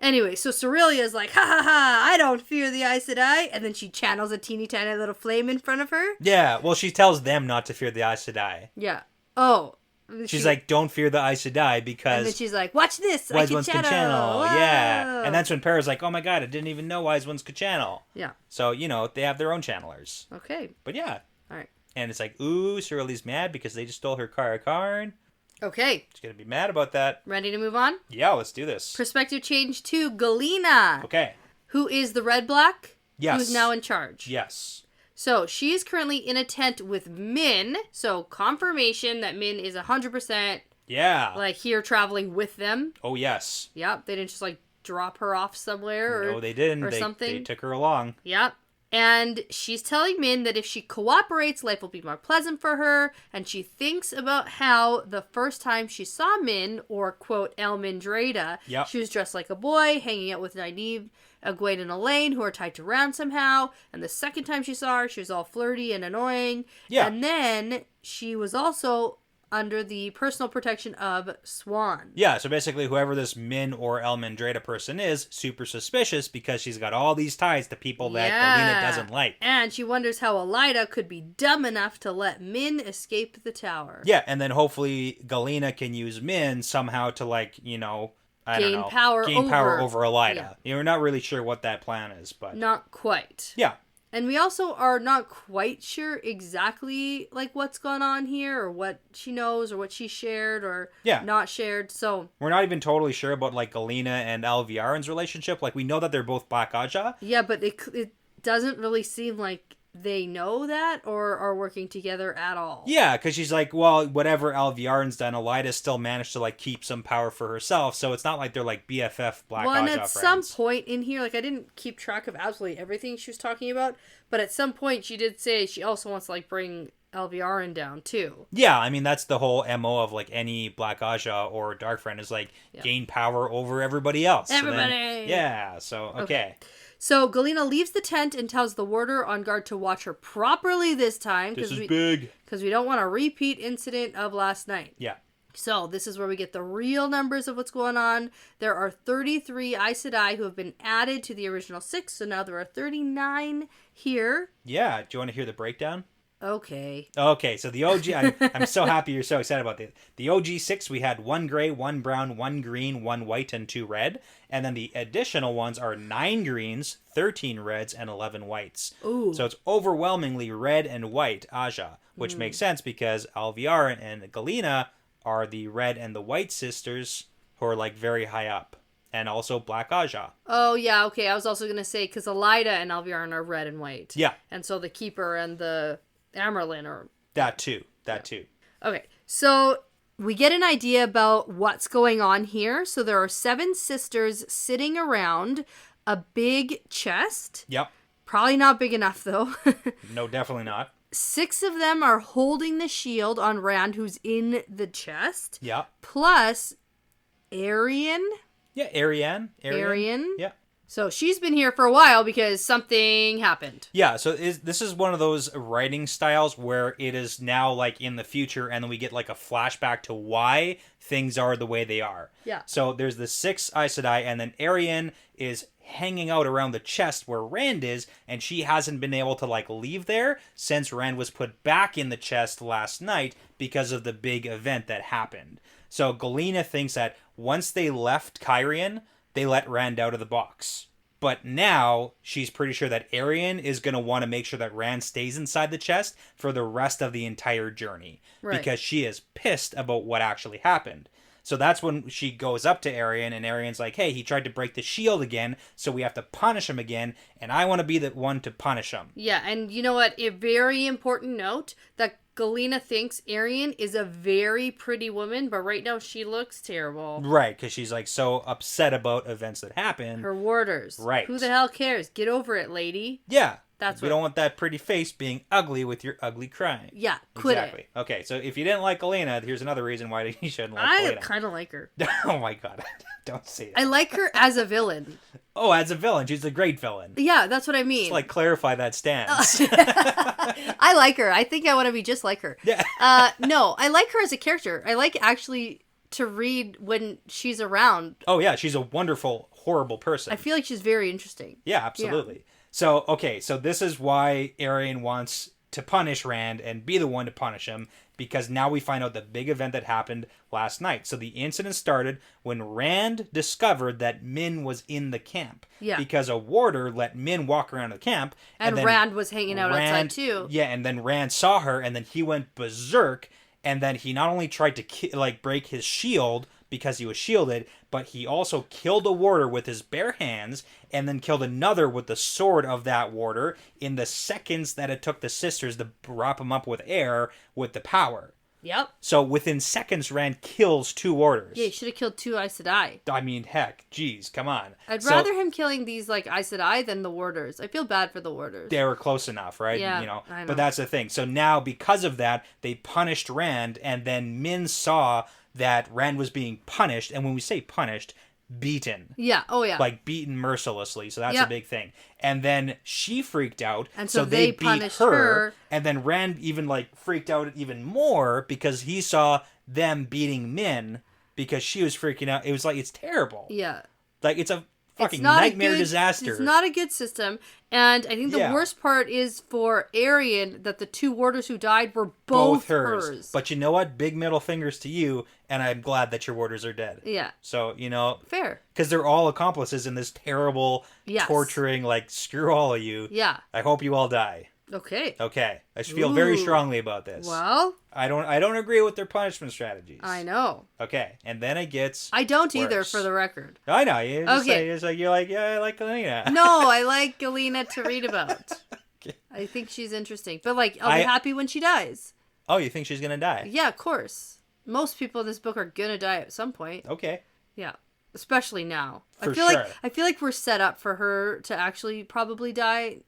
Anyway, so Cerelia's like, ha ha ha, I don't fear the Aes Sedai. And then she channels a teeny tiny little flame in front of her. Yeah, well, she tells them not to fear the Aes Sedai. Yeah. Oh. She's like, don't fear the Aes Sedai because... And then she's like, watch this, Wise Ones can channel. Whoa. Yeah. And that's when Para's like, oh my god, I didn't even know Wise Ones could channel. Yeah. So, they have their own channelers. Okay. But yeah. All right. And it's like, ooh, Cerelia's mad because they just stole her Kara Karn. Okay. She's going to be mad about that. Ready to move on? Yeah, let's do this. Perspective change to Galena. Okay. Who is the Red Black? Yes. Who's now in charge. Yes. So, she is currently in a tent with Min. So, confirmation that Min is 100%... Yeah. here traveling with them. Oh, yes. Yep. They didn't just, drop her off somewhere No, they didn't. Or something. They took her along. Yep. And she's telling Min that if she cooperates, life will be more pleasant for her. And she thinks about how the first time she saw Min, or, quote, Elmindrada, she was dressed like a boy, hanging out with Nynaeve, Egwene, and Elaine, who are tied to Ram somehow. And the second time she saw her, she was all flirty and annoying. Yeah. And then she was also under the personal protection of Swan. Yeah, so basically whoever this Min or Elmindrada person is, super suspicious because she's got all these ties to people that Galena doesn't like. And she wonders how Elida could be dumb enough to let Min escape the tower. Yeah, and then hopefully Galena can use Min somehow to gain power over Elida. Yeah. You're not really sure what that plan is, but... Not quite. Yeah. And we also are not quite sure exactly, what's going on here, or what she knows, or what she shared, or not shared, so... We're not even totally sure about, Galena and Alviarin's relationship. We know that they're both Black Aja. Yeah, but it doesn't really seem like they know that, or are working together at all. Yeah, because she's like, well, whatever Alviarin's done, Elida still managed to, keep some power for herself, so it's not like they're, BFF Black Aja friends. Well, and at some point in here, I didn't keep track of absolutely everything she was talking about, but at some point she did say she also wants to, bring Alviarin down, too. Yeah, I mean, that's the whole MO of, any Black Aja or Dark Friend is, gain power over everybody else. Everybody! So okay. So Galena leaves the tent and tells the warder on guard to watch her properly this time. This is big. Because we don't want a repeat incident of last night. Yeah. So this is where we get the real numbers of what's going on. There are 33 Aes Sedai who have been added to the original 6. So now there are 39 here. Yeah. Do you want to hear the breakdown? Okay, so the OG, I'm so happy you're so excited about this. The OG 6, we had 1 gray, 1 brown, 1 green, 1 white, and 2 red. And then the additional ones are 9 greens, 13 reds, and 11 whites. Ooh. So it's overwhelmingly red and white Aja, which makes sense because Alviarin and Galena are the red and the white sisters who are very high up. and also Black Aja. Oh, yeah, okay. I was also going to say, because Elida and Alviarn are red and white. Yeah. And so the Keeper and the Amyrlin are... That too. Okay, so we get an idea about what's going on here. So there are 7 sisters sitting around a big chest. Yep. Probably not big enough, though. No, definitely not. 6 of them are holding the shield on Rand, who's in the chest. Yep. Plus Arian. Yeah, Arian. Yeah. So she's been here for a while because something happened. Yeah, so this is one of those writing styles where it is now like in the future and then we get like a flashback to why things are the way they are. Yeah. So there's the 6 Aes Sedai and then Arian is hanging out around the chest where Rand is, and she hasn't been able to like leave there since Rand was put back in the chest last night because of the big event that happened. So Galena thinks that once they left Kyrian, they let Rand out of the box. But now she's pretty sure that Arian is going to want to make sure that Rand stays inside the chest for the rest of the entire journey. Right. Because she is pissed about what actually happened. So that's when she goes up to Arian, and Arian's like, hey, he tried to break the shield again, so we have to punish him again, and I want to be the one to punish him. Yeah, and you know what? A very important note that Galena thinks Arian is a very pretty woman, but right now she looks terrible. Right, because she's like so upset about events that happened. Her warders. Right. Who the hell cares? Get over it, lady. Yeah. That's we don't want that pretty face being ugly with your ugly crying. Yeah, quit it. Okay, so if you didn't like Galena, here's another reason why you shouldn't like I Galena. kind of like her. Oh my god, don't say it. I like her as a villain. Oh, as a villain. She's a great villain. Yeah, that's what I mean. Just like clarify that stance. I like her. I think I want to be just like her. Yeah. No, I like her as a character. I like actually to read when she's around. Oh yeah, she's a wonderful, horrible person. I feel like she's very interesting. Yeah, absolutely. Yeah. So, okay, so this is why Arian wants to punish Rand and be the one to punish him, because now we find out the big event that happened last night. So the incident started when Rand discovered that Min was in the camp. Yeah. Because a warder let Min walk around the camp. And Rand was hanging out outside too. Yeah, and then Rand saw her, and then he went berserk, and then he not only tried to break his shield because he was shielded, but he also killed a warder with his bare hands and then killed another with the sword of that warder in the seconds that it took the sisters to wrap him up with air with the power. Yep. So within seconds, Rand kills 2 warders. Yeah, he should have killed 2 Aes Sedai. I mean, heck, geez, come on. I'd rather him killing these like Aes Sedai than the warders. I feel bad for the warders. They were close enough, right? Yeah, I know. But that's the thing. So now, because of that, they punished Rand, and then Min saw that Rand was being punished, and when we say punished, beaten. Yeah, oh yeah. Like beaten mercilessly, so that's a big thing. And then she freaked out, and so they beat punished her, and then Rand even like freaked out even more because he saw them beating Min because she was freaking out. It was like, it's terrible. Yeah. Like, it's a fucking nightmare disaster. It's not a good system. And I think the worst part is for Arian that the 2 warders who died were both hers. But you know what? Big middle fingers to you, and I'm glad that your warders are dead. Yeah. So, fair. Because they're all accomplices in this terrible, torturing, like, screw all of you. Yeah. I hope you all die. Okay. I feel very strongly about this. Well, I don't agree with their punishment strategies. I know. Okay, and then it gets I don't worse. Either, for the record. I know. You just say, you're like, yeah, I like Galena. No, I like Galena to read about. Okay. I think she's interesting. But, like, I'll be happy when she dies. Oh, you think she's going to die? Yeah, of course. Most people in this book are going to die at some point. Okay. Yeah. Especially now. I feel like we're set up for her to actually probably die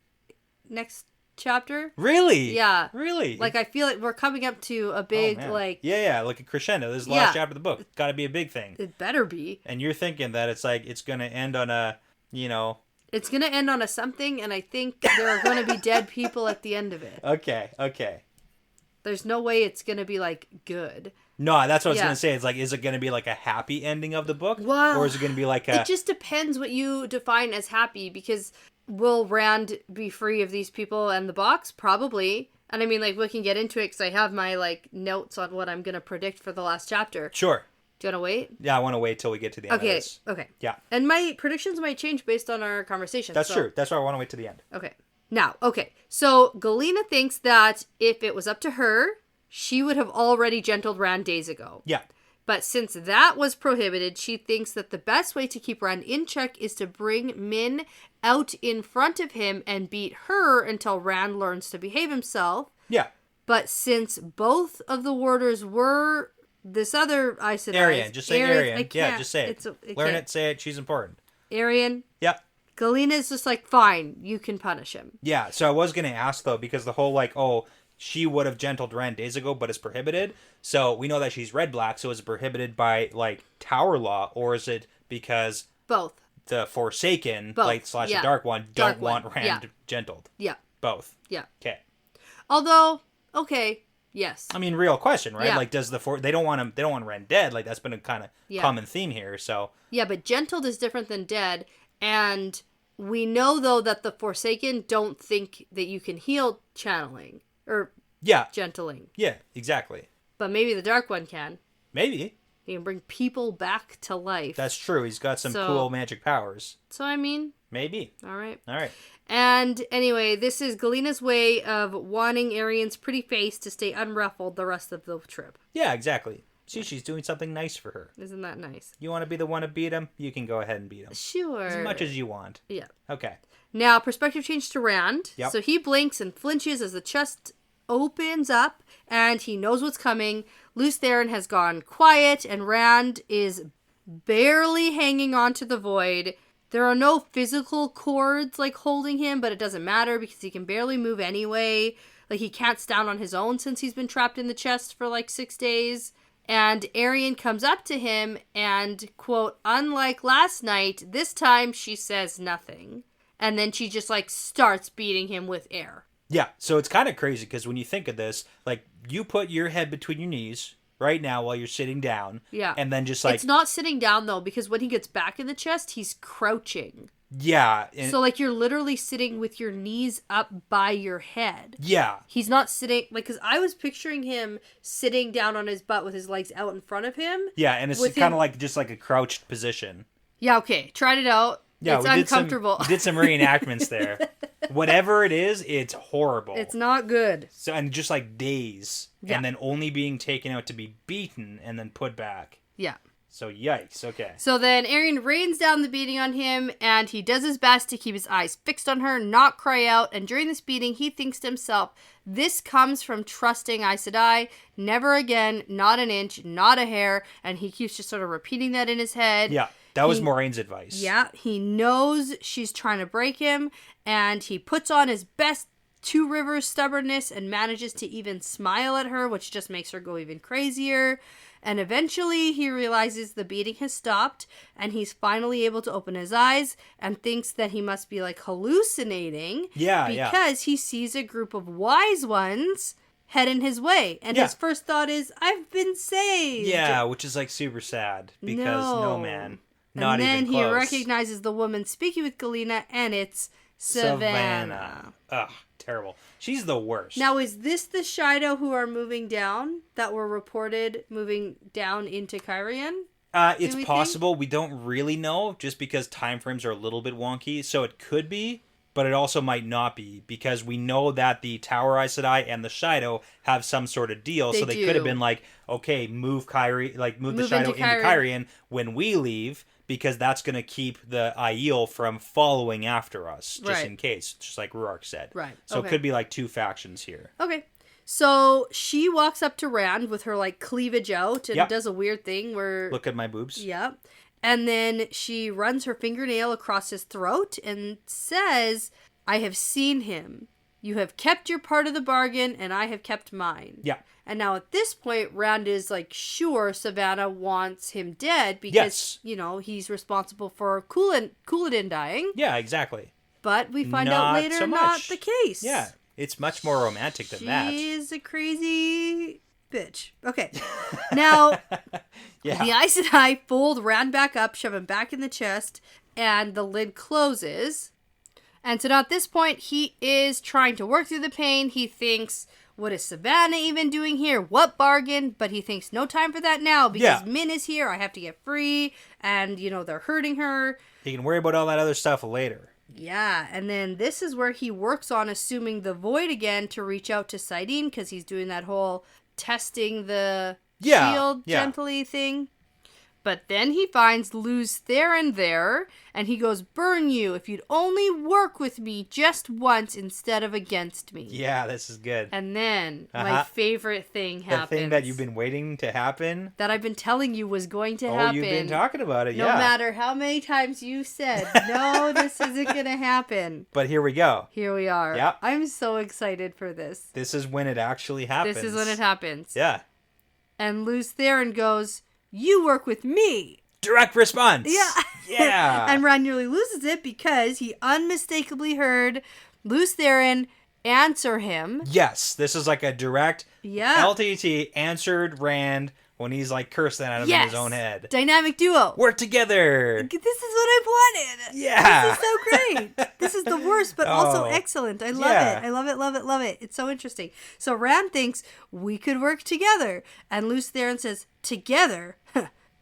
next chapter. Really? Yeah. Really? Like, I feel like we're coming up to a big, like... Yeah, like a crescendo. This is the last chapter of the book. It's got to be a big thing. It better be. And you're thinking that it's like, it's going to end on a, It's going to end on a something, and I think there are going to be dead people at the end of it. Okay. There's no way it's going to be, like, good. No, that's what I was going to say. It's like, is it going to be like a happy ending of the book? Well, or is it going to be like a... It just depends what you define as happy, because... Will Rand be free of these people and the box? Probably. And I mean, like, we can get into it because I have my, like, notes on what I'm going to predict for the last chapter. Sure. Do you want to wait? Yeah, I want to wait till we get to the end of this. Okay. Yeah. And my predictions might change based on our conversation. That's true. That's why I want to wait to the end. Okay. Now, so Galena thinks that if it was up to her, she would have already gentled Rand days ago. Yeah. But since that was prohibited, she thinks that the best way to keep Rand in check is to bring Min out in front of him and beat her until Rand learns to behave himself. Yeah. But since both of the warders were this other Aes Sedai... Arian. Just say Arian. Yeah, just say it. Learn can't. it, say it. She's important. Arian. Yeah. Galena's just like, fine, you can punish him. Yeah, so I was going to ask, though, because the whole, like, oh, she would have gentled Rand days ago, but it's prohibited. So we know that she's red-black, so is it prohibited by, like, Tower Law, or is it because... Both. The Forsaken, Both. like, / the Dark One, don't want Rand gentled. Yeah. Both. Yeah. Okay. Although, okay, yes. I mean, real question, right? Yeah. Like, does they don't want him, they don't want Rand dead. Like, that's been a kind of common theme here, so... Yeah, but gentled is different than dead, and we know, though, that the Forsaken don't think that you can heal channeling, or gentling. Yeah, exactly. But maybe the Dark One can. Maybe. He can bring people back to life. That's true. He's got some cool magic powers. So, I mean... Maybe. All right. And anyway, this is Galena's way of wanting Arian's pretty face to stay unruffled the rest of the trip. Yeah, exactly. See, she's doing something nice for her. Isn't that nice? You want to be the one to beat him? You can go ahead and beat him. Sure. As much as you want. Yeah. Okay. Now, perspective change to Rand. Yep. So he blinks and flinches as the chest opens up, and he knows what's coming. Lews Therin has gone quiet, and Rand is barely hanging on to the void. There are no physical cords, like, holding him, but it doesn't matter because he can barely move anyway. Like, he can't stand on his own since he's been trapped in the chest for, like, 6 days. And Arian comes up to him and, quote, unlike last night, this time she says nothing. And then she just, like, starts beating him with air. Yeah, so it's kind of crazy because when you think of this, like, you put your head between your knees right now while you're sitting down. Yeah. And then just, like... It's not sitting down, though, because when he gets back in the chest, he's crouching. Yeah. So, like, you're literally sitting with your knees up by your head. Yeah. He's not sitting... Like, because I was picturing him sitting down on his butt with his legs out in front of him. Yeah, and it's kind of like, just like a crouched position. Yeah, okay. Tried it out. Yeah, it's uncomfortable. We did some reenactments there. Whatever it is, it's horrible. It's not good. So, and just like days. Yeah. And then only being taken out to be beaten and then put back. Yeah. So yikes, okay. So then Arian rains down the beating on him, and he does his best to keep his eyes fixed on her, not cry out, and during this beating, he thinks to himself, this comes from trusting Aes Sedai, never again, not an inch, not a hair, and he keeps just sort of repeating that in his head. Yeah, that was Moiraine's advice. Yeah, he knows she's trying to break him, and he puts on his best Two Rivers stubbornness and manages to even smile at her, which just makes her go even crazier. And eventually he realizes the beating has stopped and he's finally able to open his eyes and thinks that he must be like hallucinating. Yeah, because he sees a group of wise ones heading his way. And his first thought is, I've been saved. Yeah, which is like super sad because no man, not even close. And then he recognizes the woman speaking with Galena and it's Savannah. Ugh, terrible. She's the worst. Now, is this the Shido who are moving down that were reported moving down into Cairhien? It's possible. We don't really know just because time frames are a little bit wonky. So it could be, but it also might not be because we know that the Tower Aes Sedai and the Shido have some sort of deal. So they could have been like, okay, move the Shido into Cairhien when we leave. Because that's going to keep the Aiel from following after us, just in case, just like Ruark said. Right. So it could be like two factions here. Okay. So she walks up to Rand with her like cleavage out and does a weird thing where... Look at my boobs. Yeah. And then she runs her fingernail across his throat and says, I have seen him. You have kept your part of the bargain and I have kept mine. Yeah. And now at this point, Rand is like, sure, Savannah wants him dead because, you know, he's responsible for Couladin dying. Yeah, exactly. But we find out later not the case. Yeah, it's much more romantic than that. She is a crazy bitch. Okay. Now, the Aes Sedai fold Rand back up, shove him back in the chest, and the lid closes. And so now at this point, he is trying to work through the pain. He thinks... What is Savannah even doing here? What bargain? But he thinks no time for that now because Min is here. I have to get free. And, you know, they're hurting her. He can worry about all that other stuff later. Yeah. And then this is where he works on assuming the void again to reach out to Saidin because he's doing that whole testing the shield gently thing. But then he finds Luz Theron there, and he goes, burn you if you'd only work with me just once instead of against me. Yeah, this is good. And then my favorite thing happens. The thing that you've been waiting to happen? That I've been telling you was going to happen. Oh, you've been talking about it, No matter how many times you said, no, this isn't going to happen. But here we go. Here we are. Yep. I'm so excited for this. This is when it actually happens. This is when it happens. Yeah. And Luz Theron goes, you work with me. Direct response. Yeah. Yeah. And Rand nearly loses it because he unmistakably heard Luz Theron answer him. Yes. This is like a direct LTT answered Rand when he's like cursing at him in his own head. Dynamic duo. Work together. This is what I wanted. Yeah. This is so great. This is the worst, but also excellent. I love it. I love it, love it, love it. It's so interesting. So Rand thinks we could work together. And Luz Theron says, together?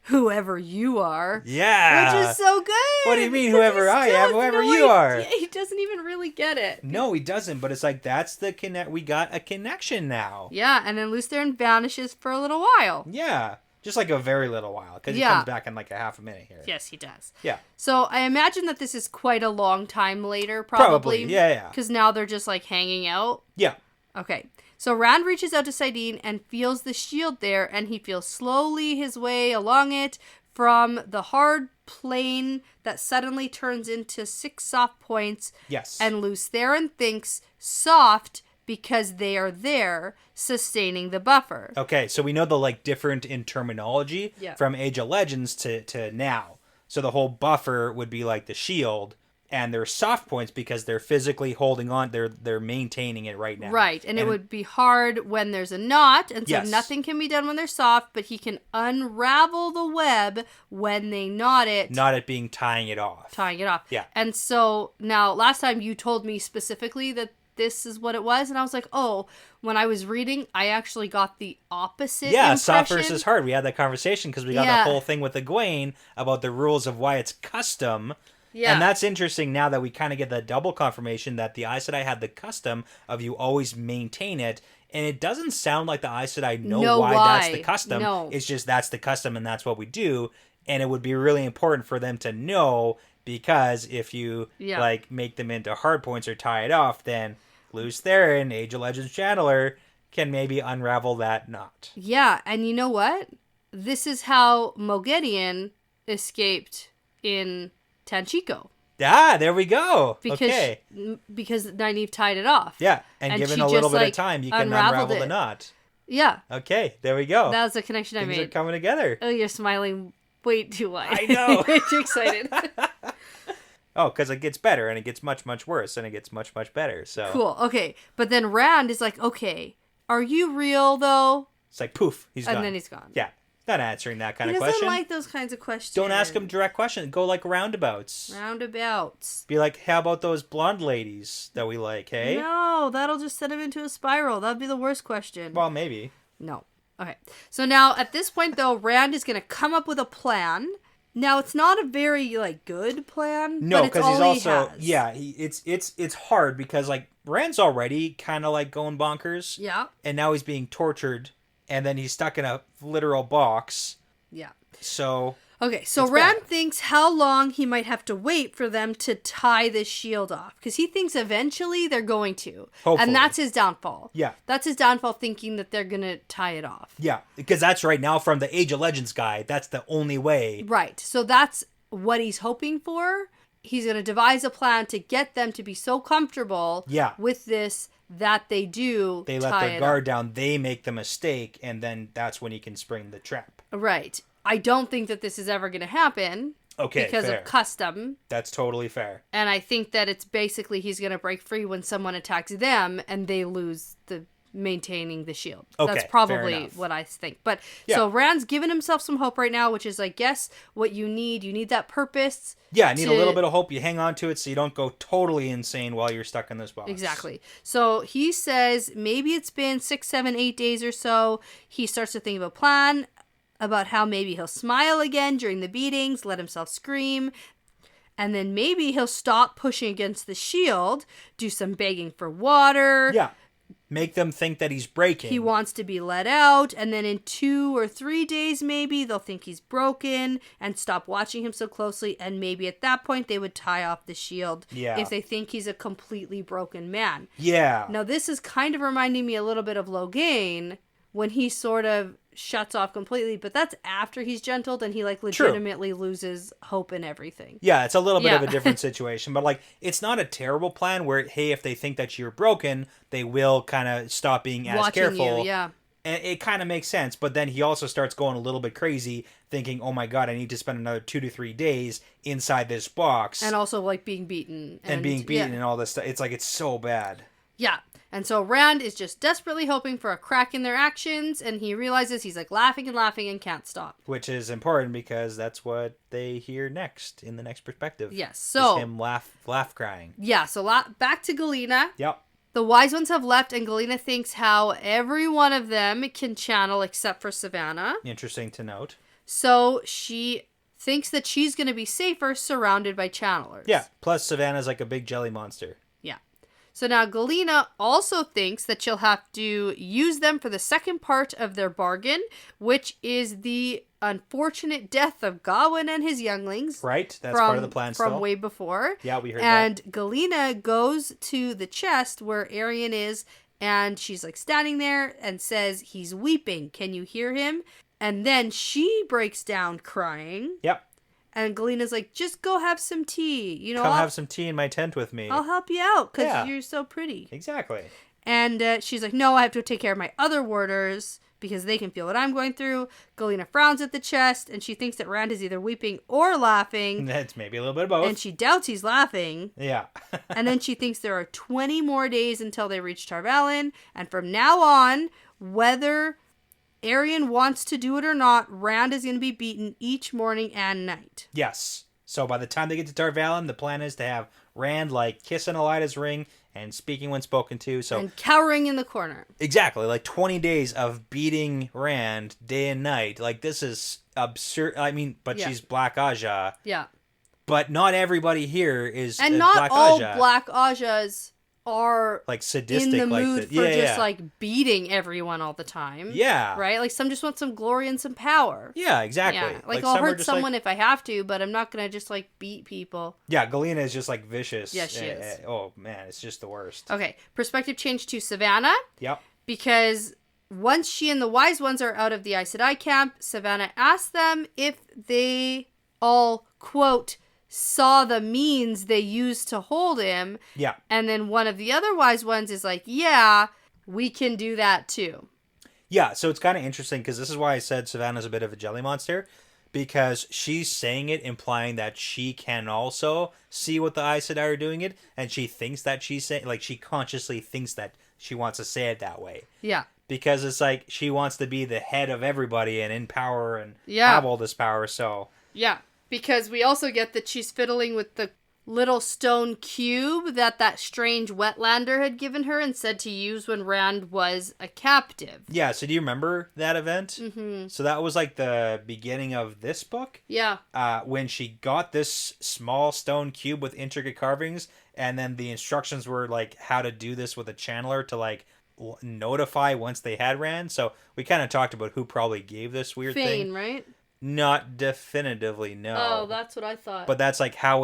Whoever you are. Yeah. Which is so good. What do you mean, whoever I am, whoever you are? Yeah, he doesn't even really get it. No, he doesn't, but it's like, that's the connect. We got a connection now. Yeah, and then Luz Theron vanishes for a little while. Yeah. Just like a very little while, because he comes back in like a half a minute here. Yes, he does. Yeah. So I imagine that this is quite a long time later, probably. Yeah. Because now they're just like hanging out. Yeah. Okay. So Rand reaches out to Saidin and feels the shield there, and he feels slowly his way along it from the hard plane that suddenly turns into 6 soft points. Yes. And Luz Theron thinks soft because they are there, sustaining the buffer. Okay, so we know the like different in terminology from Age of Legends to now. So the whole buffer would be like the shield, and they're soft points because they're physically holding on. They're maintaining it right now. Right, and it would be hard when there's a knot, and so nothing can be done when they're soft, but he can unravel the web when they knot it. Not it being tying it off. Yeah. And so now, last time you told me specifically that this is what it was, and I was like, oh, when I was reading, I actually got the opposite impression. Soft versus hard. We had that conversation because we got that whole thing with Egwene about the rules of why it's custom. Yeah. And that's interesting now that we kind of get the double confirmation that the Aes Sedai had the custom of you always maintain it. And it doesn't sound like the Aes Sedai know why that's the custom. No. It's just that's the custom and that's what we do. And it would be really important for them to know, because if you like make them into hard points or tie it off, then Luz Theron, Age of Legends channeler, can maybe unravel that knot. Yeah, and you know what? This is how Moghedien escaped in Tanchico. Ah, there we go. Because Nynaeve tied it off. Yeah, and given a little bit of time, you can unravel the knot. Yeah. Okay, there we go. That was the connection I made. Things are coming together. Oh, you're smiling way too wide. I know. Way too excited. Oh, because it gets better, and it gets much, much worse, and it gets much, much better. So cool. Okay, but then Rand is like, okay, are you real, though? It's like, poof, he's gone. And then he's gone. Yeah. Not answering that kind of question. He doesn't like those kinds of questions. Don't ask him direct questions. Go like roundabouts. Be like, how about those blonde ladies that we like, hey? No, that'll just send him into a spiral. That'd be the worst question. Well, maybe. No. Okay. So now, at this point, though, Rand is going to come up with a plan. Now, it's not a very, like, good plan. No, because he's also... He has. Yeah, it's hard because, like, Rand's already kind of, like, going bonkers. Yeah. And now he's being tortured. And then he's stuck in a literal box. Yeah. So... Okay, so Rand thinks how long he might have to wait for them to tie this shield off. Because he thinks eventually they're going to. Hopefully. And that's his downfall. Yeah. That's his downfall, thinking that they're going to tie it off. Yeah, because that's right now from the Age of Legends guide. That's the only way. Right. So that's what he's hoping for. He's going to devise a plan to get them to be so comfortable with this that they let their guard down. They make the mistake, and then that's when he can spring the trap. Right. I don't think that this is ever going to happen. Okay, because fair. of custom. That's totally fair. And I think that it's basically he's going to break free when someone attacks them and they lose the maintaining the shield. Okay, that's probably what I think. But so Rand's giving himself some hope right now, which is, I guess, what you need. You need that purpose. Yeah, I need a little bit of hope. You hang on to it so you don't go totally insane while you're stuck in this box. Exactly. So he says maybe it's been 6, 7, 8 days or so. He starts to think of a plan about how maybe he'll smile again during the beatings, let himself scream, and then maybe he'll stop pushing against the shield, do some begging for water. Yeah. make them think that he's breaking. He wants to be let out, and then in 2 or 3 days maybe they'll think he's broken and stop watching him so closely, and maybe at that point they would tie off the shield if they think he's a completely broken man. Yeah. Now this is kind of reminding me a little bit of Logain when he sort of shuts off completely, but that's after he's gentled and he like legitimately loses hope in everything. Yeah, it's a little bit of a different situation, but like it's not a terrible plan where, hey, if they think that you're broken, they will kind of stop being as careful. You, yeah. And it kind of makes sense, but then he also starts going a little bit crazy, thinking, oh my god, I need to spend another 2 to 3 days inside this box. And also like being beaten. And all this stuff. It's like, it's so bad. Yeah. And so Rand is just desperately hoping for a crack in their actions, and he realizes he's like laughing and can't stop. Which is important because that's what they hear next in the next perspective. Yes, so... him laugh crying. Yeah, so back to Galena. Yep. The wise ones have left, and Galena thinks how every one of them can channel except for Savannah. Interesting to note. So she thinks that she's going to be safer surrounded by channelers. Yeah, plus Savannah's like a big jelly monster. So now Galena also thinks that she'll have to use them for the second part of their bargain, which is the unfortunate death of Gawain and his younglings. Right, that's part of the plan still. From way before. Yeah, we heard and that. And Galena goes to the chest where Arion is, and she's like standing there and says, he's weeping. Can you hear him? And then she breaks down crying. Yep. And Galena's like, just go have some tea. You know, Come have some tea in my tent with me. I'll help you out because you're so pretty. Exactly. And she's like, no, I have to take care of my other warders because they can feel what I'm going through. Galena frowns at the chest, and she thinks that Rand is either weeping or laughing. It's maybe a little bit of both. And she doubts he's laughing. Yeah. And then she thinks there are 20 more days until they reach Tarvalin. And from now on, whether Arion wants to do it or not, Rand is going to be beaten each morning and night. Yes. So by the time they get to Tarvalin, the plan is to have Rand like kissing Elida's ring and speaking when spoken to. So and cowering in the corner. Exactly. Like 20 days of beating Rand day and night. Like this is absurd. I mean, but she's Black Aja. Yeah. But not everybody here is and not Black all Aja. Black Ajas are like sadistic, in the mood like for just like beating everyone all the time. Yeah. Right? Like some just want some glory and some power. Yeah, exactly. Yeah. Like I'll hurt someone if I have to, but I'm not going to just like beat people. Yeah, Galena is just like vicious. Yes, she is. Oh man, it's just the worst. Okay, perspective change to Savannah. Yep. Because once she and the wise ones are out of the Aes Sedai camp, Savannah asks them if they all, quote, saw the means they used to hold him. Yeah. And then one of the other wise ones is like, yeah, we can do that too. Yeah, so it's kind of interesting because this is why I said Savannah's a bit of a jelly monster, because she's saying it implying that she can also see what the Aes Sedai are doing it, and she thinks that she's saying, like, she consciously thinks that she wants to say it that way. Yeah. Because it's like she wants to be the head of everybody and in power and have all this power, so... Yeah. Because we also get that she's fiddling with the little stone cube that strange wetlander had given her and said to use when Rand was a captive. Yeah, so do you remember that event? Mm-hmm. So that was like the beginning of this book? Yeah. When she got this small stone cube with intricate carvings, and then the instructions were like how to do this with a channeler to like notify once they had Rand. So we kind of talked about who probably gave this weird thing. Fane, right? Not definitively, no. Oh, that's what I thought. But that's like, why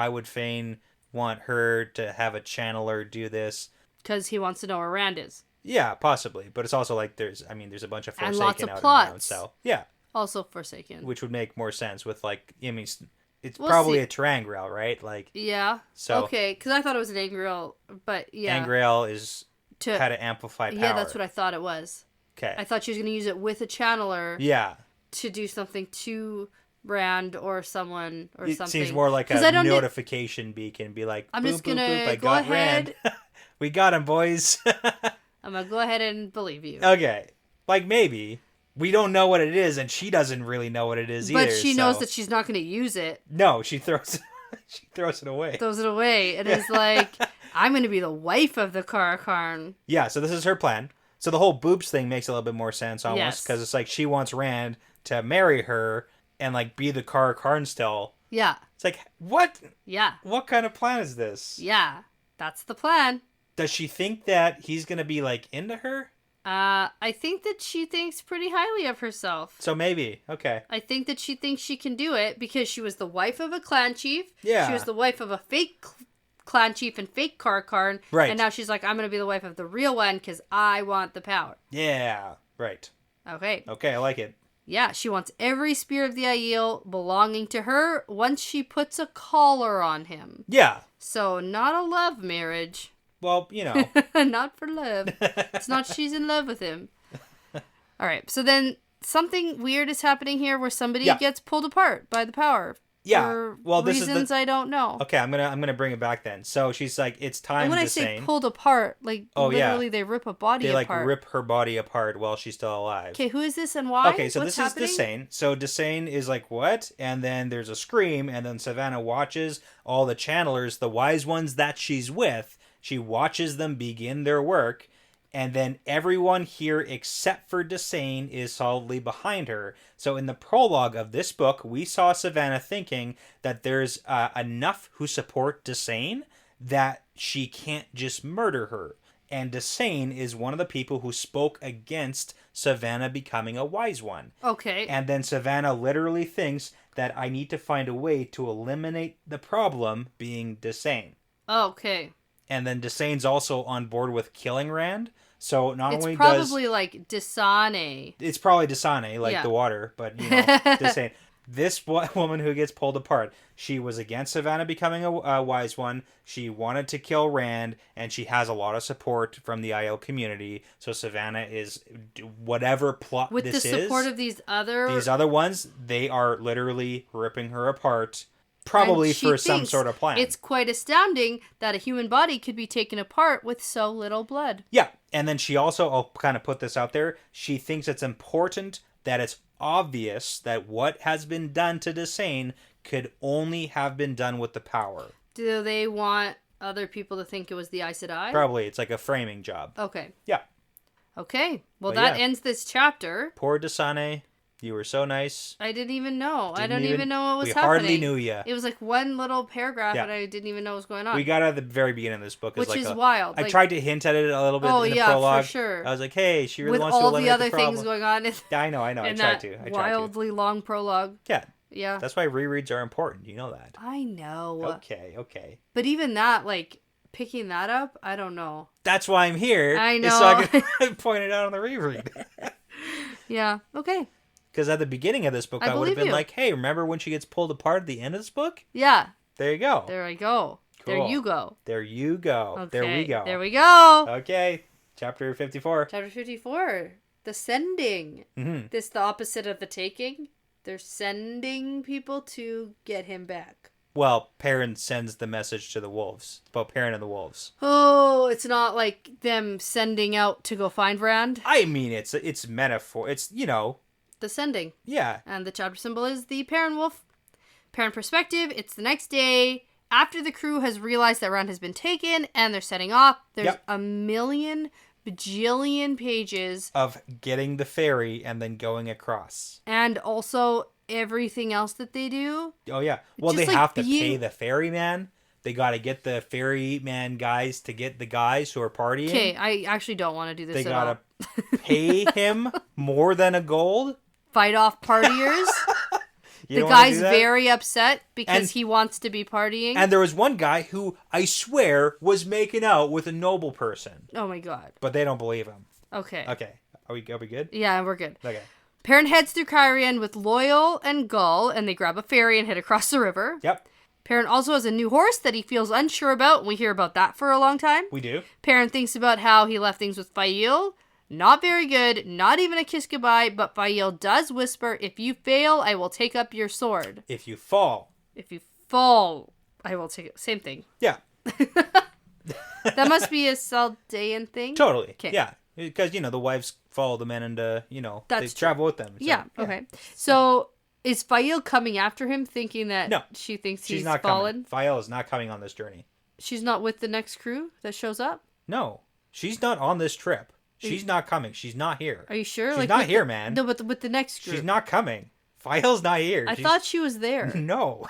would Fane want her to have a channeler do this? Because he wants to know where Rand is. Yeah, possibly. But it's also like there's a bunch of Forsaken and lots of out plots. around, so yeah. Also Forsaken. Which would make more sense with like, I mean, it's probably a Terangriel, right? Like yeah. So okay, because I thought it was an Angriel, but yeah. Angriel is how to amplify power. Yeah, that's what I thought it was. Okay. I thought she was going to use it with a channeler. Yeah. To do something to Rand or someone or something. It seems more like a notification beacon. Be like, I'm boop, just gonna boop, boop, I go got ahead. Rand. We got him, boys. I'm gonna go ahead and believe you. Okay. Like maybe. We don't know what it is, and she doesn't really know what it is either. But she knows that she's not going to use it. No, she throws it away. Throws it away. And is like, I'm going to be the wife of the Karakarn. Yeah, so this is her plan. So the whole boobs thing makes a little bit more sense almost, because it's like she wants Rand to marry her and like be the Karakarn still. Yeah. It's like, what? Yeah. What kind of plan is this? Yeah. That's the plan. Does she think that he's going to be, like, into her? I think that she thinks pretty highly of herself. So maybe. Okay. I think that she thinks she can do it because she was the wife of a clan chief. Yeah. She was the wife of a fake clan chief and fake Karkarn. Right. And now she's like, I'm going to be the wife of the real one because I want the power. Yeah. Right. Okay. Okay, I like it. Yeah, she wants every spear of the Aiel belonging to her once she puts a collar on him. Yeah. So, not a love marriage. Well, you know. Not for love. It's not she's in love with him. All right. So then something weird is happening here where somebody gets pulled apart by the power. Yeah. For well, this reasons is the... I don't know. Okay, I'm gonna bring it back then. So she's like, it's time. And when I say pulled apart, like literally they rip a body apart. They like rip her body apart while she's still alive. Okay, who is this and why? Okay, so What's this happening? is Dysane. So Dysane is like, what? And then there's a scream, and then Savannah watches all the channelers, the wise ones that she's with. She watches them begin their work, and then everyone here except for Dysane is solidly behind her. So in the prologue of this book, we saw Savannah thinking that there's enough who support Dysane that she can't just murder her. And Dysane is one of the people who spoke against Savannah becoming a wise one. Okay. And then Savannah literally thinks that I need to find a way to eliminate the problem being Dysane. Okay. And then Dysane's also on board with killing Rand. So not only It's probably like Dysane. It's probably Dysane, like the water, but you know, Dysane. This woman who gets pulled apart, she was against Savannah becoming a wise one. She wanted to kill Rand, and she has a lot of support from the Aiel community. So Savannah is, whatever plot with this is... With the support of these other ones, they are literally ripping her apart. Probably for some sort of plan. It's quite astounding that a human body could be taken apart with so little blood. Yeah, and then she also, I'll kind of put this out there, she thinks it's important that it's obvious that what has been done to Dysane could only have been done with the power. Do they want other people to think it was the Aes Sedai? Probably. It's like a framing job. Okay. Yeah. Okay. Well, that ends this chapter. Poor Dysane. You were so nice. I didn't even know. I don't even know what was happening. We hardly knew you. It was like one little paragraph and I didn't even know what was going on. We got at the very beginning of this book. Which is wild. I tried to hint at it a little bit in the prologue. For sure. I was like, hey, she really wants to eliminate the problem. With all the other things going on. I know. I tried to. Wildly long prologue. Yeah. Yeah. That's why rereads are important. You know that. I know. Okay. But even that, like, picking that up, I don't know. That's why I'm here. I know. So I can point it out on the reread. Yeah. Okay. Because at the beginning of this book, I would have been like, hey, remember when she gets pulled apart at the end of this book? Yeah. There you go. There I go. Cool. There you go. There you go. Okay. There we go. There we go. Okay. Chapter 54. Chapter 54. The sending. Mm-hmm. This the opposite of the taking. They're sending people to get him back. Well, Perrin sends the message to the wolves. It's about Perrin and the wolves. Oh, it's not like them sending out to go find Rand? I mean, it's metaphor. It's, you know... The sending. Yeah. And the chapter symbol is the Perrin wolf. Perrin perspective, it's the next day after the crew has realized that Rand has been taken and they're setting off. There's a million bajillion pages of getting the ferry and then going across. And also everything else that they do. Oh, yeah. Well, they have to pay the ferryman. They got to get the ferryman guys to get the guys who are partying. Okay, I actually don't want to do this at all. They got to pay him more than a gold. Fight off partiers. The guy's very upset because he wants to be partying. And there was one guy who, I swear, was making out with a noble person. Oh my god. But they don't believe him. Okay. Okay. Are we good? Yeah, we're good. Okay. Perrin heads through Cairhien with Loyal and Gull, and they grab a ferry and head across the river. Yep. Perrin also has a new horse that he feels unsure about, and we hear about that for a long time. We do. Perrin thinks about how he left things with Faile. Not very good, not even a kiss goodbye, but Faile does whisper, if you fail, I will take up your sword. If you fall. If you fall, I will take it. Same thing. Yeah. That must be a Saldean thing? Totally. Kay. Yeah. Because, the wives follow the men into, they travel with them. So, yeah, okay. So, is Faile coming after him thinking that she thinks he's not fallen? Faile is not coming on this journey. She's not with the next crew that shows up? No. She's not on this trip. She's not coming. She's not here. Are you sure? She's not here, man. No, but with the next group. She's not coming. Faile's not here. I thought she was there. No.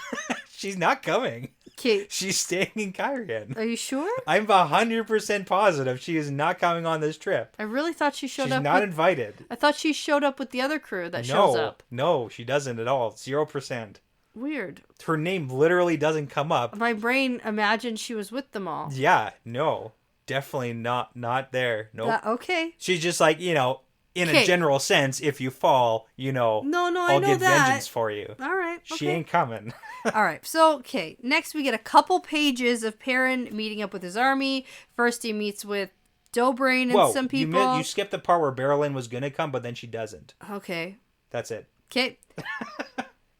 She's not coming. Okay. She's staying in Kyrian. Are you sure? I'm 100% positive she is not coming on this trip. I really thought she showed She's up. not invited. I thought she showed up with the other crew that shows up. No, she doesn't at all. 0%. Weird. Her name literally doesn't come up. My brain imagined she was with them all. Yeah, no. Definitely not there. Nope. Okay. She's just like, in a general sense, if you fall, No, I'll I know get that. vengeance for you. All right. Okay. She ain't coming. All right. So, okay. Next, we get a couple pages of Perrin meeting up with his army. First, he meets with Dobrain and some people. You skipped the part where Berylyn was going to come, but then she doesn't. Okay. That's it. Okay.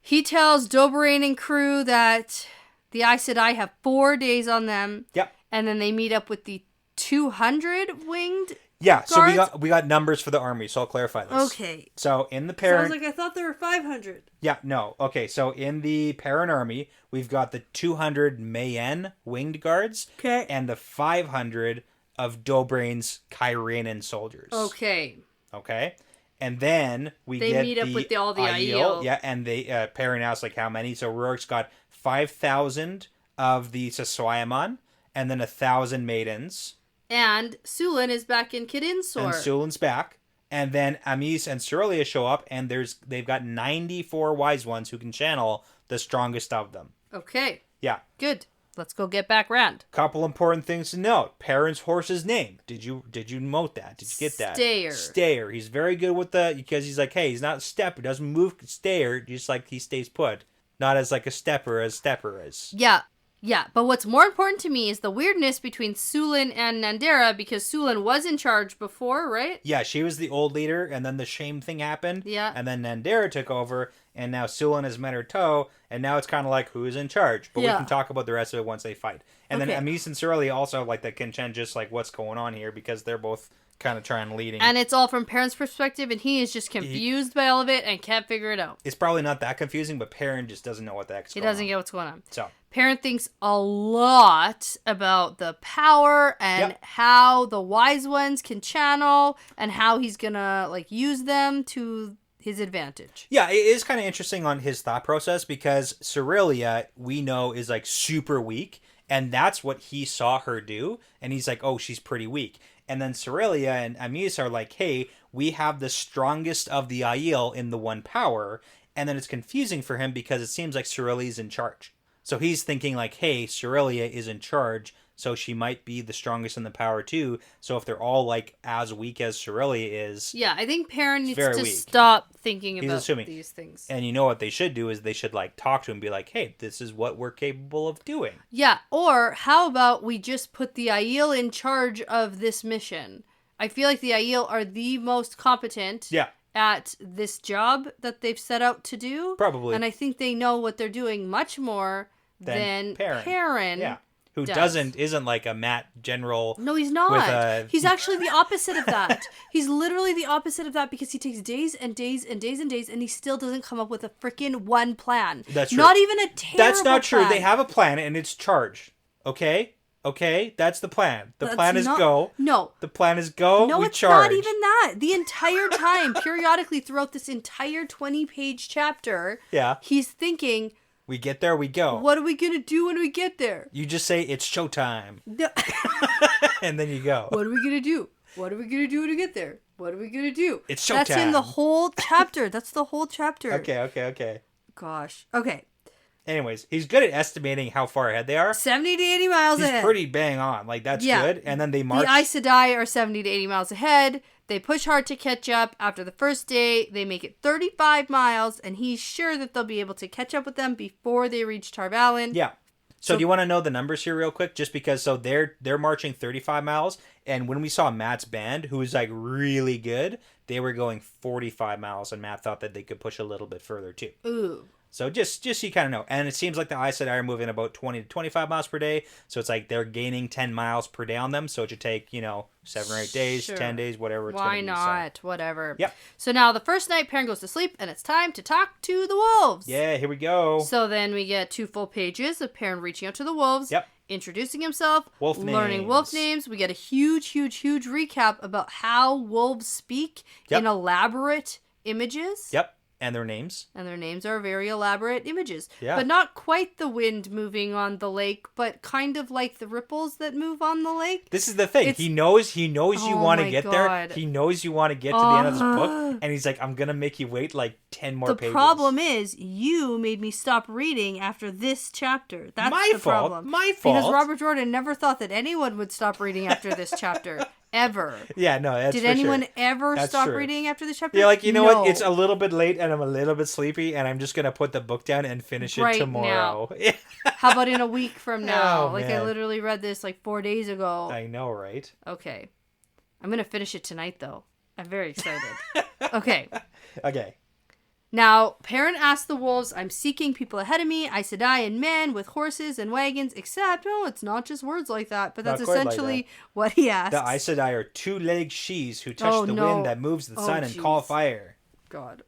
He tells Dobrain and crew that the Aes Sedai have 4 days on them. Yep. And then they meet up with the 200 winged Yeah, guards? so we got numbers for the army, so I'll clarify this. Okay. So in the Perrin... Sounds like I thought there were 500. Yeah, no. Okay, so in the Perrin army, we've got the 200 Mayen winged guards. Okay. And the 500 of Dobrain's Kyrianan soldiers. Okay. Okay? And then they get meet up with all the Aiel. Aiel. Yeah, and they Perrin asks like how many. So Rurik's got 5,000 of the Saswayaman, and then 1,000 maidens. And Sulin is back in Kidinsor. And Sulin's back. And then Amis and Cerelia show up, and they've got 94 wise ones who can channel the strongest of them. Okay. Yeah. Good. Let's go get back round. Couple important things to note. Perrin's horse's name. Did you note that? Did you get that? Stayer. He's very good with because he's like, hey, he's not a step. He doesn't move. Stayer, just like he stays put. Not as like a stepper as Stepper is. Yeah. Yeah, but what's more important to me is the weirdness between Sulin and Nandera, because Sulin was in charge before, right? Yeah, she was the old leader, and then the shame thing happened. Yeah. And then Nandera took over, and now Sulin has met her toe, and now it's kind of like, who's in charge? But we can talk about the rest of it once they fight. And then Amis and Cerelia also, like, that can just, like, what's going on here, because they're both kind of trying leading. And it's all from Perrin's perspective, and he is just confused by all of it and can't figure it out. It's probably not that confusing, but Perrin just doesn't know what the heck's going on. He doesn't get what's going on. So Perrin thinks a lot about the power and how the wise ones can channel and how he's gonna like use them to his advantage. Yeah, it is kind of interesting on his thought process because Cerelia, we know, is like super weak, and that's what he saw her do, and he's like, oh, she's pretty weak. And then Cerelia and Amis are like, hey, we have the strongest of the Aiel in the one power, and then it's confusing for him because it seems like Cerelia's in charge. So he's thinking like, hey, Cerelia is in charge, so she might be the strongest in the power too. So if they're all like as weak as Cerelia is... Yeah, I think Perrin needs to weak. stop thinking He's about assuming. these things. And you know what they should do is they should like talk to him and be like, hey, this is what we're capable of doing. Yeah, or how about we just put the Aiel in charge of this mission? I feel like the Aiel are the most competent at this job that they've set out to do. Probably. And I think they know what they're doing much more than Perrin. Yeah. Who does. Isn't like a Matt general. No, he's not. He's actually the opposite of that. He's literally the opposite of that because he takes days and days and days and days and he still doesn't come up with a freaking one plan. That's true. Not even a terrible That's not true. plan. They have a plan and it's charge. Okay? Okay? That's the plan. The plan is not, go. No. The plan is go. No, we it's charge. not even that. The entire time, periodically throughout this entire 20-page chapter, he's thinking... We get there, we go. What are we going to do when we get there? You just say, it's showtime. And then you go. What are we going to do? What are we going to do when we get there? What are we going to do? It's showtime. That's in the whole chapter. That's the whole chapter. Okay. Gosh. Okay. Anyways, he's good at estimating how far ahead they are. 70 to 80 miles ahead. He's pretty bang on. Like, that's good. And then they march. The Aes Sedai are 70 to 80 miles ahead. They push hard to catch up. After the first day, they make it 35 miles, and he's sure that they'll be able to catch up with them before they reach Tarvalin. Yeah. So do you want to know the numbers here real quick? Just because, so they're marching 35 miles, and when we saw Matt's band, who was like really good, they were going 45 miles, and Matt thought that they could push a little bit further too. Ooh. So just so you kind of know. And it seems like the Aes Sedai are moving about 20 to 25 miles per day. So it's like they're gaining 10 miles per day on them. So it should take, 7 or 8 days, 10 days, whatever it's going to be. Why not? Whatever. Yep. So now the first night, Perrin goes to sleep, and it's time to talk to the wolves. Yeah, here we go. So then we get 2 full pages of Perrin reaching out to the wolves. Yep. Introducing himself. Learning names. Wolf names. We get a huge recap about how wolves speak in elaborate images. Yep. And their names. And their names are very elaborate images. Yeah. But not quite the wind moving on the lake, but kind of like the ripples that move on the lake. This is the thing. He knows you want to get there. He knows you want to get to the end of this book. And he's like, I'm going to make you wait like 10 more pages. The problem is, you made me stop reading after this chapter. That's my the fault. problem. My fault. Because Robert Jordan never thought that anyone would stop reading after this chapter. Ever. Yeah, no, that's Did for anyone sure. ever That's stop true. reading after this chapter? Yeah, like, you know No. what? It's a little bit late and I'm a little bit sleepy and I'm just going to put the book down and finish it tomorrow. How about in a week from now? Oh, like, man. I literally read this like 4 days ago. I know, right? Okay. I'm going to finish it tonight, though. I'm very excited. Okay. Okay. Now, Perrin asks the wolves, I'm seeking people ahead of me, Aes Sedai and men with horses and wagons, except, it's not just words like that, but that's Not quite like essentially that. what he asks. The Aes Sedai are two-legged she's who touch the wind that moves the sun and call fire. God.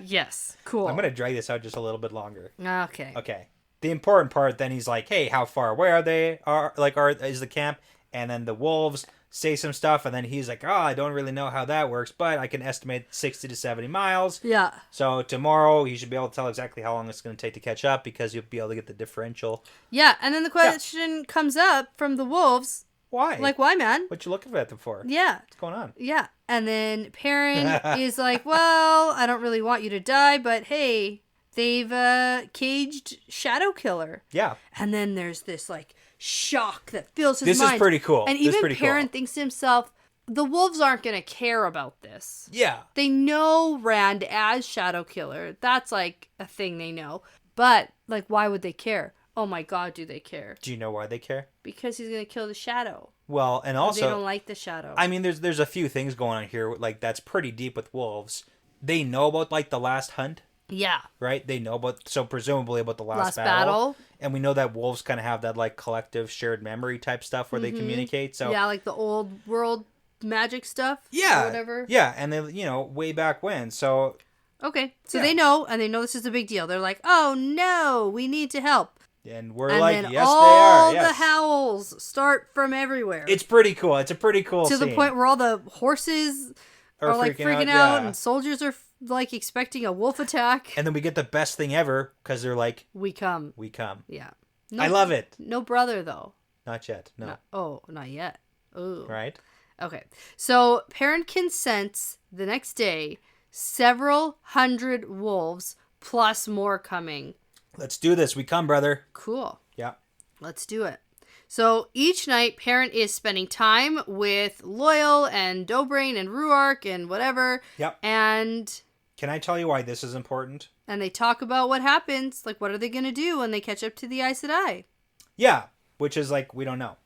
Yes. Cool. I'm going to drag this out just a little bit longer. Okay. Okay. The important part, then he's like, hey, how far away are they? Is the camp? And then the wolves say some stuff, and then he's like, I don't really know how that works, but I can estimate 60 to 70 miles. Yeah. So tomorrow, you should be able to tell exactly how long it's going to take to catch up, because you'll be able to get the differential. Yeah, and then the question comes up from the wolves. Why? Like, why, man? What you looking at them for? Yeah. What's going on? Yeah. And then Perrin is like, well, I don't really want you to die, but hey, they've caged Shadow Killer. Yeah. And then there's this, like, shock that fills his mind. This is pretty cool. And even Perrin thinks to himself, the wolves aren't going to care about this. Yeah. They know Rand as Shadow Killer. That's, like, a thing they know. But, like, why would they care? Oh my God, do they care? Do you know why they care? Because he's going to kill the Shadow. Well, and also... They don't like the Shadow. I mean, there's a few things going on here, like, that's pretty deep with wolves. They know about, like, the last hunt. Yeah. Right? They know about, so presumably about the last battle. And we know that wolves kind of have that, like, collective shared memory type stuff where they communicate. So yeah, like the old world magic stuff. Yeah. Or whatever. Yeah, and they, way back when. So. Okay. So they know, and they know this is a big deal. They're like, oh no, we need to help. And we're like, yes, they are. All yes. the howls start from everywhere. It's pretty cool. It's a pretty cool scene. To the point where all the horses are like freaking out and soldiers are like expecting a wolf attack. And then we get the best thing ever because they're like, we come. Yeah. No, I love it. No brother though. Not yet. No. Not yet. Ooh. Right. Okay. So Perrin consents the next day, several hundred wolves plus more coming. Let's do this. We come, brother. Cool. Yeah. Let's do it. So each night, Perrin is spending time with Loyal and Dobrain and Ruark and whatever. Yep. And... Can I tell you why this is important? And they talk about what happens. Like, what are they going to do when they catch up to the Aes Sedai? Yeah. Which is like, we don't know.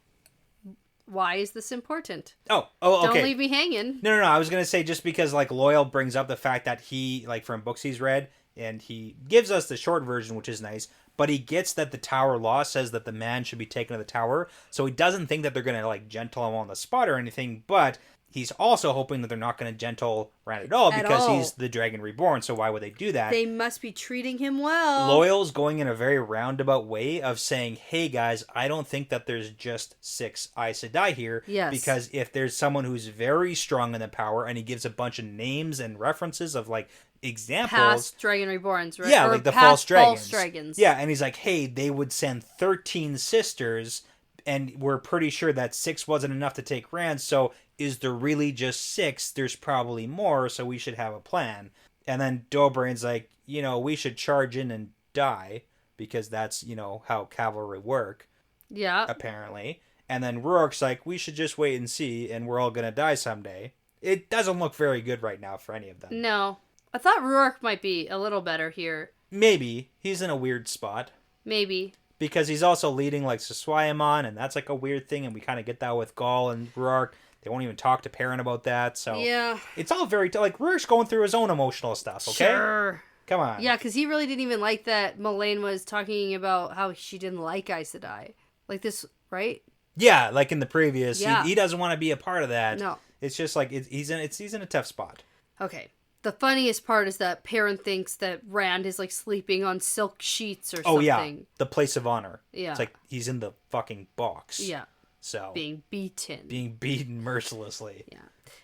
Why is this important? Oh, okay. Don't leave me hanging. No. I was going to say just because, like, Loyal brings up the fact that he, like, from books he's read, and he gives us the short version, which is nice, but he gets that the tower law says that the man should be taken to the tower, so he doesn't think that they're going to, like, gentle him on the spot or anything, but he's also hoping that they're not going to gentle Rand at all because he's the Dragon Reborn, so why would they do that? They must be treating him well. Loyal's going in a very roundabout way of saying, hey guys, I don't think that there's just 6 Aes Sedai here. Yes. Because if there's someone who's very strong in the power, and he gives a bunch of names and references of, like, examples. Past Dragon Reborns, right? Yeah, or like the past false dragons. Yeah, and he's like, hey, they would send 13 sisters, and we're pretty sure that 6 wasn't enough to take Rand, so is there really just 6? There's probably more, so we should have a plan. And then Dobrain's like, we should charge in and die, because that's, how cavalry work. Yeah. Apparently. And then Ruark's like, we should just wait and see, and we're all gonna die someday. It doesn't look very good right now for any of them. No. I thought Ruark might be a little better here. Maybe. He's in a weird spot. Maybe. Because he's also leading, like, Saswayamon, and that's, like, a weird thing, and we kind of get that with Gaul and Ruark. They won't even talk to Perrin about that, so... Yeah. It's all very... Like, Ruark's going through his own emotional stuff, okay? Sure. Come on. Yeah, because he really didn't even like that Molayne was talking about how she didn't like Aes Sedai. Like this, right? Yeah, like in the previous. Yeah. He doesn't want to be a part of that. No. It's just like, he's in a tough spot. Okay. The funniest part is that Perrin thinks that Rand is, like, sleeping on silk sheets or something. Oh, yeah. The place of honor. Yeah. It's like, he's in the fucking box. Yeah. So being beaten. Being beaten mercilessly. Yeah.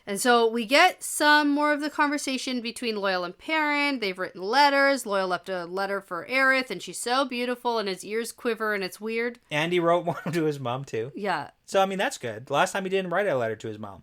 And so we get some more of the conversation between Loyal and Perrin. They've written letters. Loyal left a letter for Aerith, and she's so beautiful, and his ears quiver, and it's weird. Andy wrote one to his mom, too. Yeah. So, I mean, that's good. Last time he didn't write a letter to his mom.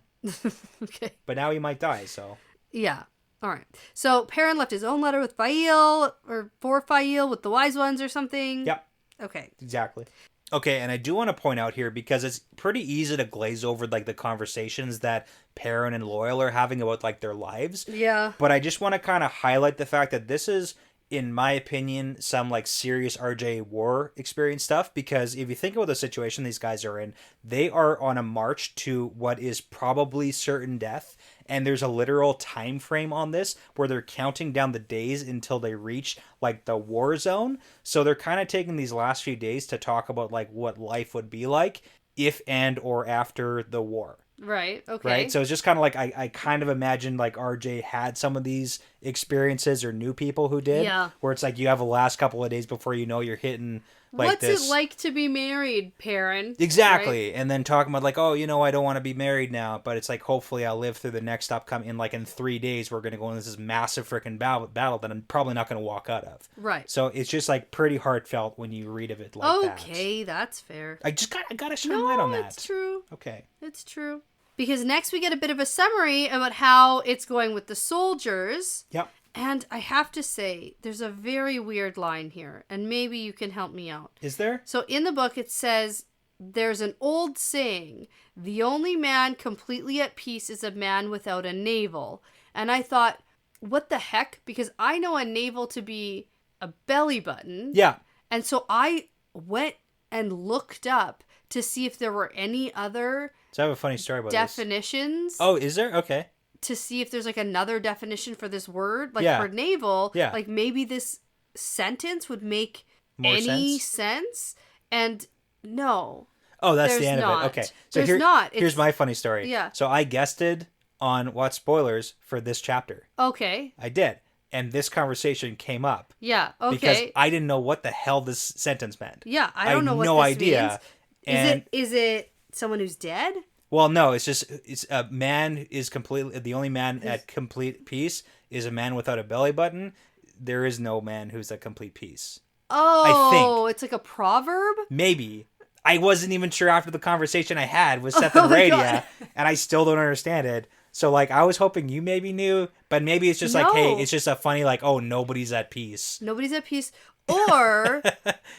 Okay. But now he might die, so. Yeah. All right. So Perrin left his own letter with Fael, or for Fael with the Wise Ones or something. Yep. Okay. Exactly. Okay, and I do want to point out here, because it's pretty easy to glaze over, like, the conversations that Perrin and Loyal are having about, like, their lives. Yeah. But I just want to kind of highlight the fact that this is, in my opinion, some, like, serious RJ war experience stuff, because if you think about the situation these guys are in, they are on a march to what is probably certain death, and there's a literal time frame on this where they're counting down the days until they reach, like, the war zone. So they're kind of taking these last few days to talk about, like, what life would be like if and or after the war. Right. Okay. Right. So it's just kind of like I kind of imagined like RJ had some of these experiences or knew people who did. Yeah. Where it's like you have a last couple of days before you know you're hitting like What's this. it like to be married, Perrin? Exactly. Right? And then talking about like, oh, you know, I don't want to be married now, but it's like hopefully I'll live through the next upcoming in 3 days we're going to go into this massive freaking battle that I'm probably not going to walk out of. Right. So it's just like pretty heartfelt when you read of it like that. Okay, that's fair. I got to shine light on that. It's true. Okay. It's true. Because next we get a bit of a summary about how it's going with the soldiers. Yep. And I have to say, there's a very weird line here, and maybe you can help me out. Is there? So in the book it says, there's an old saying, the only man completely at peace is a man without a navel. And I thought, what the heck? Because I know a navel to be a belly button. Yeah. And so I went and looked up to see if there were any other So I have a funny story about definitions. this. Oh, is there? Okay. To see if there's like another definition for this word, like Yeah. for navel. Yeah. Like maybe this sentence would make More any sense. And no. Oh, that's There's the end not. of it. Okay. So There's not. Here's It's- my funny story. Yeah. So I guested on what spoilers for this chapter. Okay. I did. And this conversation came up. Yeah. Okay. Because I didn't know what the hell this sentence meant. Yeah. I don't know what no this idea. means. And Is it someone who's dead? well, no, it's a man is completely the only man at complete peace is a man without a belly button. There is no man who's at complete peace. Oh, it's like a proverb? Maybe. I wasn't even sure after the conversation I had with Seth Oh and my Radia, God. and I still don't understand it. So, like, I was hoping you maybe knew, but maybe it's just like, hey, No. it's just a funny, like, oh, nobody's at peace. Nobody's at peace. Or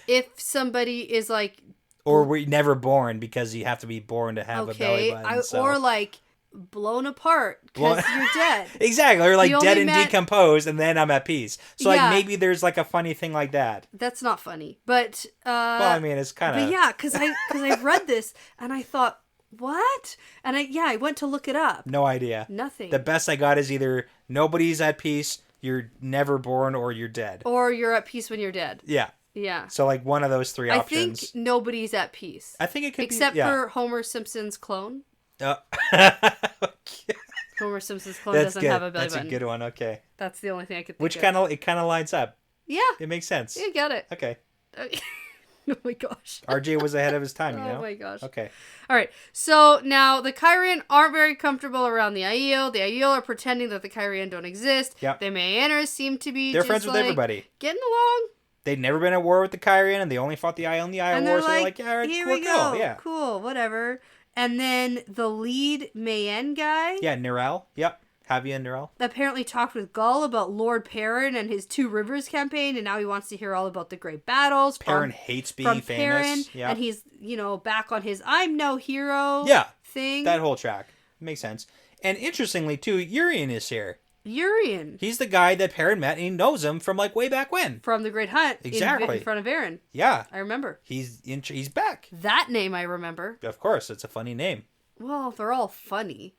if somebody is like, Or we're never born because you have to be born to have a belly okay, button. So. or like blown apart because you're dead. Exactly, or like The dead only and man- decomposed, and then I'm at peace. So, Yeah. like, maybe there's, like, a funny thing like that. That's not funny. But Well, I mean, it's kind but of... yeah, because I read this and I thought, what? And I went to look it up. No idea. Nothing. The best I got is either nobody's at peace, you're never born, or you're dead. Or you're at peace when you're dead. Yeah. Yeah. So, like, one of those three I options. think nobody's at peace. I think it could Except be... for Homer Simpson's clone. Okay. Homer Simpson's clone That's doesn't good. have a belly That's button. a good one. Okay. That's the only thing I could think Which of. kind of lines up. Yeah. It makes sense. You got it. Okay. Oh my gosh. RJ was ahead of his time, you know? Oh my gosh. Okay. All right. So now the Kyrian aren't very comfortable around the Aiel. The Aiel are pretending that the Kyrian don't exist. Yep. The Mayanners seem to be They're just friends with like, everybody. getting along. They'd never been at war with the Kyrian, and they only fought the Aiel in the Aiel And War, they're so they're like, yeah, all right, here we're we go. cool. Yeah. Cool, whatever. And then the lead Mayen guy Yeah, Nirel. Yep. Havia and Nirel. apparently talked with Gull about Lord Perrin and his Two Rivers campaign, and now he wants to hear all about the great battles. Perrin hates being from famous. Perrin, Yeah. and he's, back on his I'm no hero Yeah. thing. That whole track. Makes sense. And interestingly, too, Urian is here. Urian He's the guy that Perrin met, and he knows him from, like, way back when. from the Great Hunt Exactly. in front of Aaron. Yeah. I remember. He's back. That name I remember. Of course, it's a funny name. Well, they're all funny.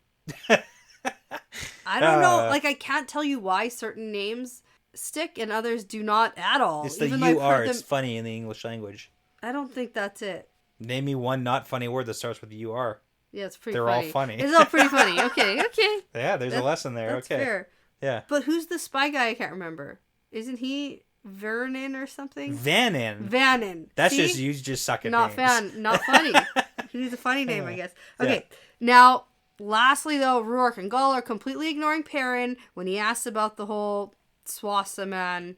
I don't know. Uh, Like, I can't tell you why certain names stick and others do not at all. It's the Even though I've UR. heard It's them- funny in the English language. I don't think that's it. Name me one not funny word that starts with UR. Yeah, it's pretty They're funny. all funny. It's all pretty funny. Okay. Yeah, there's a lesson there. That's Okay. fair. Yeah. But who's the spy guy? I can't remember. Isn't he Vernon or something? Vannin. Vannon. That's See? just you just suck at Not names. fan. Not funny. He needs a funny name, I guess. Okay, now, lastly, though, Rourke and Gull are completely ignoring Perrin when he asks about the whole Siswayaman.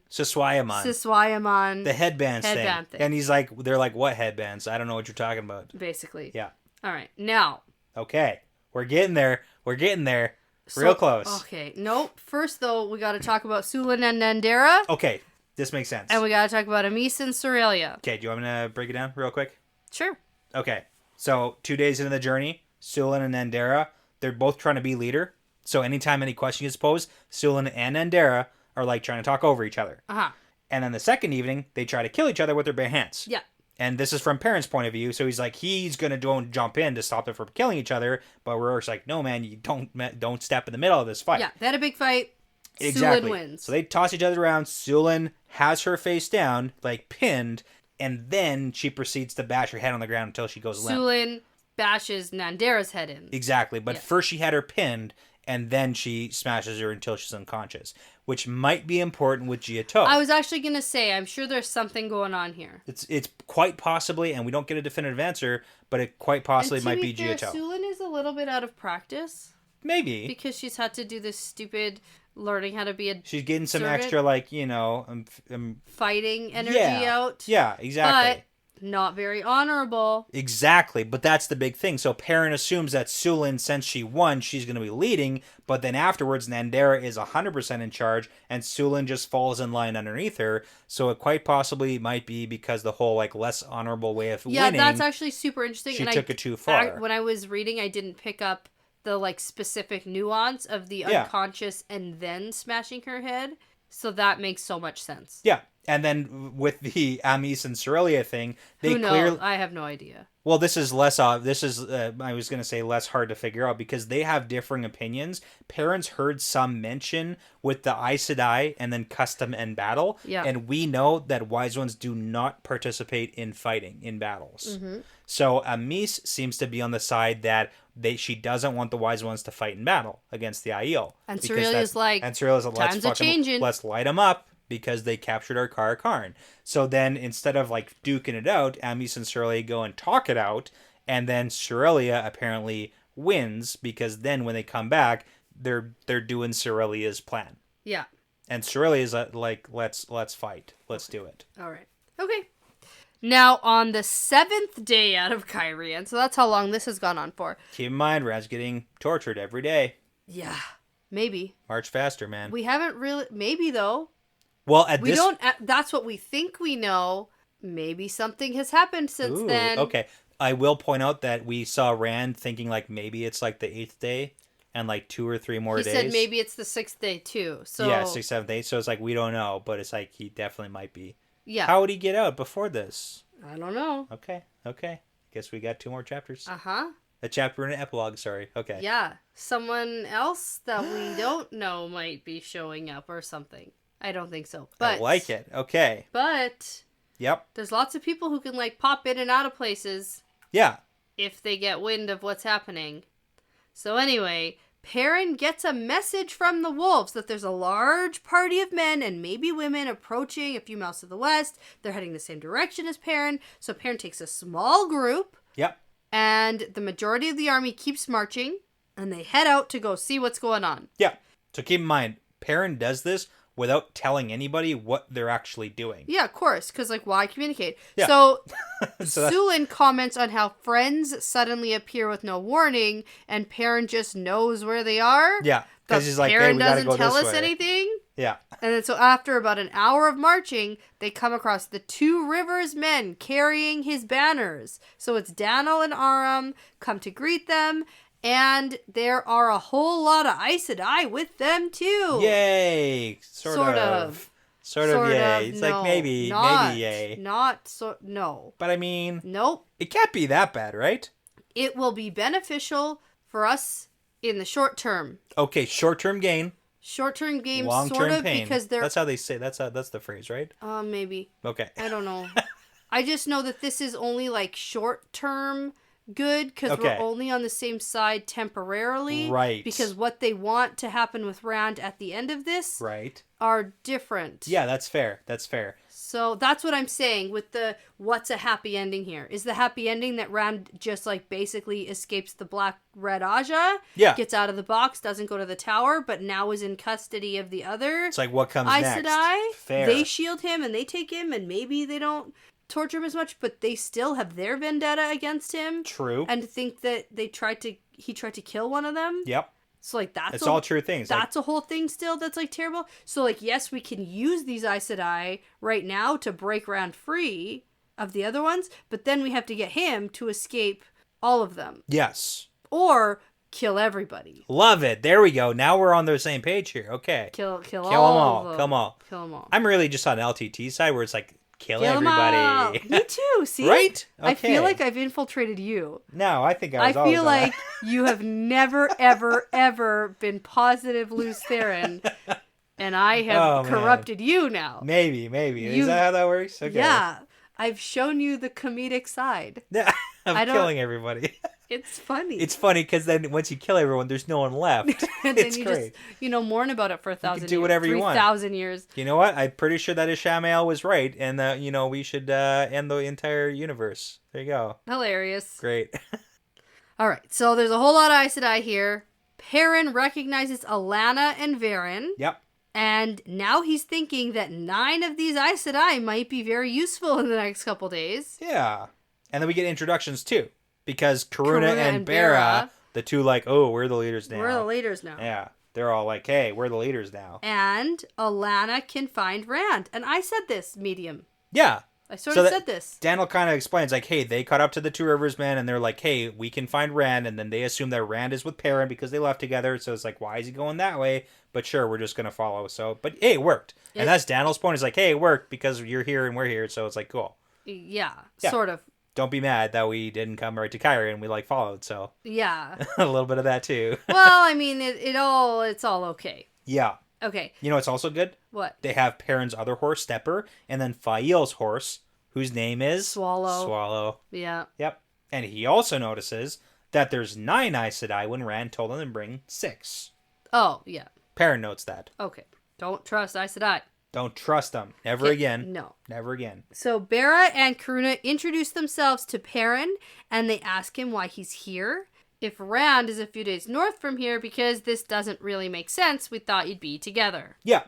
The headband thing. And he's like, they're like, what headbands? I don't know what you're talking about. Basically. Yeah. All right, now. Okay, we're getting there. Real close. Okay, nope. First, though, we got to talk about Sulin and Nandera. Okay, this makes sense. And we got to talk about Amis and Sorelia. Okay, do you want me to break it down real quick? Sure. Okay, so 2 days into the journey, Sulin and Nandera, they're both trying to be leader. So anytime any question is posed, Sulin and Nandera are like trying to talk over each other. Uh-huh. And then the second evening, they try to kill each other with their bare hands. Yeah. And this is from Perrin's point of view, so he's like, he's gonna jump in to stop them from killing each other, but Rourke's like, no man, you don't step in the middle of this fight. Yeah, they had a big fight. Exactly. Sulin wins. So they toss each other around. Sulin has her face down, like pinned, and then she proceeds to bash her head on the ground until she goes limp. Sulin bashes Nandera's head in. Exactly, but first she had her pinned, and then she smashes her until she's unconscious, which might be important with Giotto. I was actually going to say, I'm sure there's something going on here. It's quite possibly, and we don't get a definitive answer, but it quite possibly might be Giotto. Sulin is a little bit out of practice. Maybe. Because she's had to do this stupid learning how to be a She's getting some servant, extra, like, fighting energy out. Yeah, exactly. But not very honorable. Exactly, but that's the big thing. So Perrin assumes that Sulin, since she won, she's going to be leading, but then afterwards Nandera is 100% in charge, and Sulin just falls in line underneath her, so it quite possibly might be because the whole, like, less honorable way of winning... Yeah, that's actually super interesting. She took it too far. When I was reading, I didn't pick up the, like, specific nuance of the unconscious and then smashing her head, so that makes so much sense. Yeah. And then with the Amis and Sorelia thing, they clearly... I have no idea. Well, this is less I was going to say less hard to figure out because they have differing opinions. Perrin's heard some mention with the Aes Sedai and then custom and battle. Yeah. And we know that Wise Ones do not participate in fighting in battles. Mm-hmm. So Amis seems to be on the side that she doesn't want the Wise Ones to fight in battle against the Aiel. And Sorelia's like, times are changing. Let's light them up. Because they captured our Kara Karn. So then, instead of, like, duking it out, Amis and Sorelia go and talk it out, and then Sorelia apparently wins, because then when they come back, they're doing Sorelia's plan. Yeah. And Sorelia's like, let's fight. Let's do it. All right. Okay. Now, on the 7th day out of Kyrian, so that's how long this has gone on for. Keep in mind, Rad's getting tortured every day. Yeah. Maybe. March faster, man. We haven't really... Maybe, though. Well, that's what we think we know. Maybe something has happened since then. Okay. I will point out that we saw Rand thinking, like, maybe it's, like, the 8th day and, like, 2 or 3 more days. He said maybe it's the 6th day, too. So yeah, 6th, 7th, 8th. So it's like, we don't know, but it's like, he definitely might be. Yeah. How would he get out before this? I don't know. Okay. Guess we got 2 more chapters. Uh-huh. A chapter and an epilogue, sorry. Okay. Yeah. Someone else that we don't know might be showing up or something. I don't think so. But I like it. Okay. But yep. There's lots of people who can, like, pop in and out of places. Yeah. If they get wind of what's happening. So anyway, Perrin gets a message from the wolves that there's a large party of men and maybe women approaching a few miles to the west. They're heading the same direction as Perrin. So Perrin takes a small group. Yep. And the majority of the army keeps marching. And they head out to go see what's going on. Yeah. So keep in mind, Perrin does this without telling anybody what they're actually doing. Yeah, of course, because, like, why communicate? Yeah. So, Sulin comments on how friends suddenly appear with no warning, and Perrin just knows where they are. Yeah, because he's like, Perrin hey, we gotta go doesn't tell this us way. anything. Yeah. And then so after about an hour of marching, they come across the 2 Rivers men carrying his banners. So it's Daniel and Aram come to greet them. And there are a whole lot of Aes Sedai with them, too. Yay! Sort of. Yay. It's like maybe yay. No. But I mean... Nope. It can't be that bad, right? It will be beneficial for us in the short term. Okay, short-term gain. Short-term gain, long-term sort of, pain. because they're... That's how they say, that's the phrase, right? Maybe. Okay. I don't know. I just know that this is only, like, short-term good because Okay. we're only on the same side temporarily. Right. Because what they want to happen with Rand at the end of this Right. are different. Yeah, that's fair. That's fair. So that's what I'm saying with the what's a happy ending here. Is the happy ending that Rand just like basically escapes the Black Red Aja, Yeah. gets out of the box, doesn't go to the tower, but now is in custody of the other It's like what comes Aes next. Sedai. Fair. They shield him and they take him and maybe they don't torture him as much, but they still have their vendetta against him. True. And think that he tried to kill one of them. Yep. So like It's all true things. That's a whole thing still that's like terrible. So like yes, we can use these Aes Sedai right now to break Rand free of the other ones, but then we have to get him to escape all of them. Yes. Or kill everybody. Love it. There we go. Now we're on the same page here. Okay. Kill Kill all them all. of them. Come on. Kill them all. I'm really just on LTT side where it's like kill Kill 'em all. everybody. Me too. See, Right? I Okay. feel like I've infiltrated you. No, I think I I was always feel on like that. you have never, ever, ever been positive Luz Theron, and I have Oh, man. corrupted you now. Maybe. You- Is that how that works? Okay. Yeah, I've shown you the comedic side. Yeah. I I'm don't- killing everybody. It's funny. It's funny because then once you kill everyone, there's no one left. and then It's you great. just, mourn about it for 1,000 years. do whatever you want. 3,000 years. You know what? I'm pretty sure that Ishamael was right, and we should end the entire universe. There you go. Hilarious. Great. All right, so there's a whole lot of Aes Sedai here. Perrin recognizes Alana and Varen. Yep. And now he's thinking that 9 of these Aes Sedai might be very useful in the next couple days. Yeah. And then we get introductions too, because Karuna and Bera, the two we're the leaders now. We're the leaders now. Yeah. They're all like, hey, we're the leaders now. And Alana can find Rand. And I said this, medium. Yeah. I sort of said this. Daniel kind of explains, like, hey, they caught up to the Two Rivers men, and they're like, hey, we can find Rand, and then they assume that Rand is with Perrin because they left together, so it's like, why is he going that way? But sure, we're just going to follow. So, but hey, it worked. And that's Daniel's point. It's like, hey, it worked because you're here and we're here, so it's like, cool. Yeah, Yeah. sort of. Don't be mad that we didn't come right to Kyrie and we followed, so Yeah. a little bit of that too. Well, I mean, it's all okay. Yeah. Okay. You know what's also good? What? They have Perrin's other horse, Stepper, and then Fael's horse, whose name is Swallow. Yeah. Yep. And he also notices that there's 9 Aes Sedai when Rand told him to bring 6. Oh, yeah. Perrin notes that. Okay. Don't trust Aes Sedai. Don't trust them. Never again. No. Never again. So Bera and Karuna introduce themselves to Perrin, and they ask him why he's here. If Rand is a few days north from here, because this doesn't really make sense, we thought you'd be together. Yeah.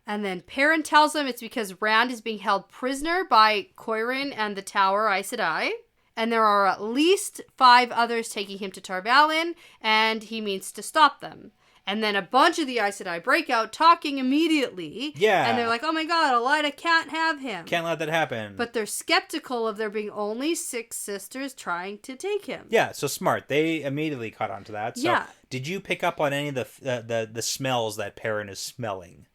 And then Perrin tells them it's because Rand is being held prisoner by Coirin and the Tower Aes Sedai. And there are at least 5 others taking him to Tarvalin, and he means to stop them. And then a bunch of the Aes Sedai break out talking immediately. Yeah. And they're like, oh my god, Elida can't have him. Can't let that happen. But they're skeptical of there being only 6 sisters trying to take him. Yeah, so smart. They immediately caught on to that. So Yeah. did you pick up on any of the smells that Perrin is smelling?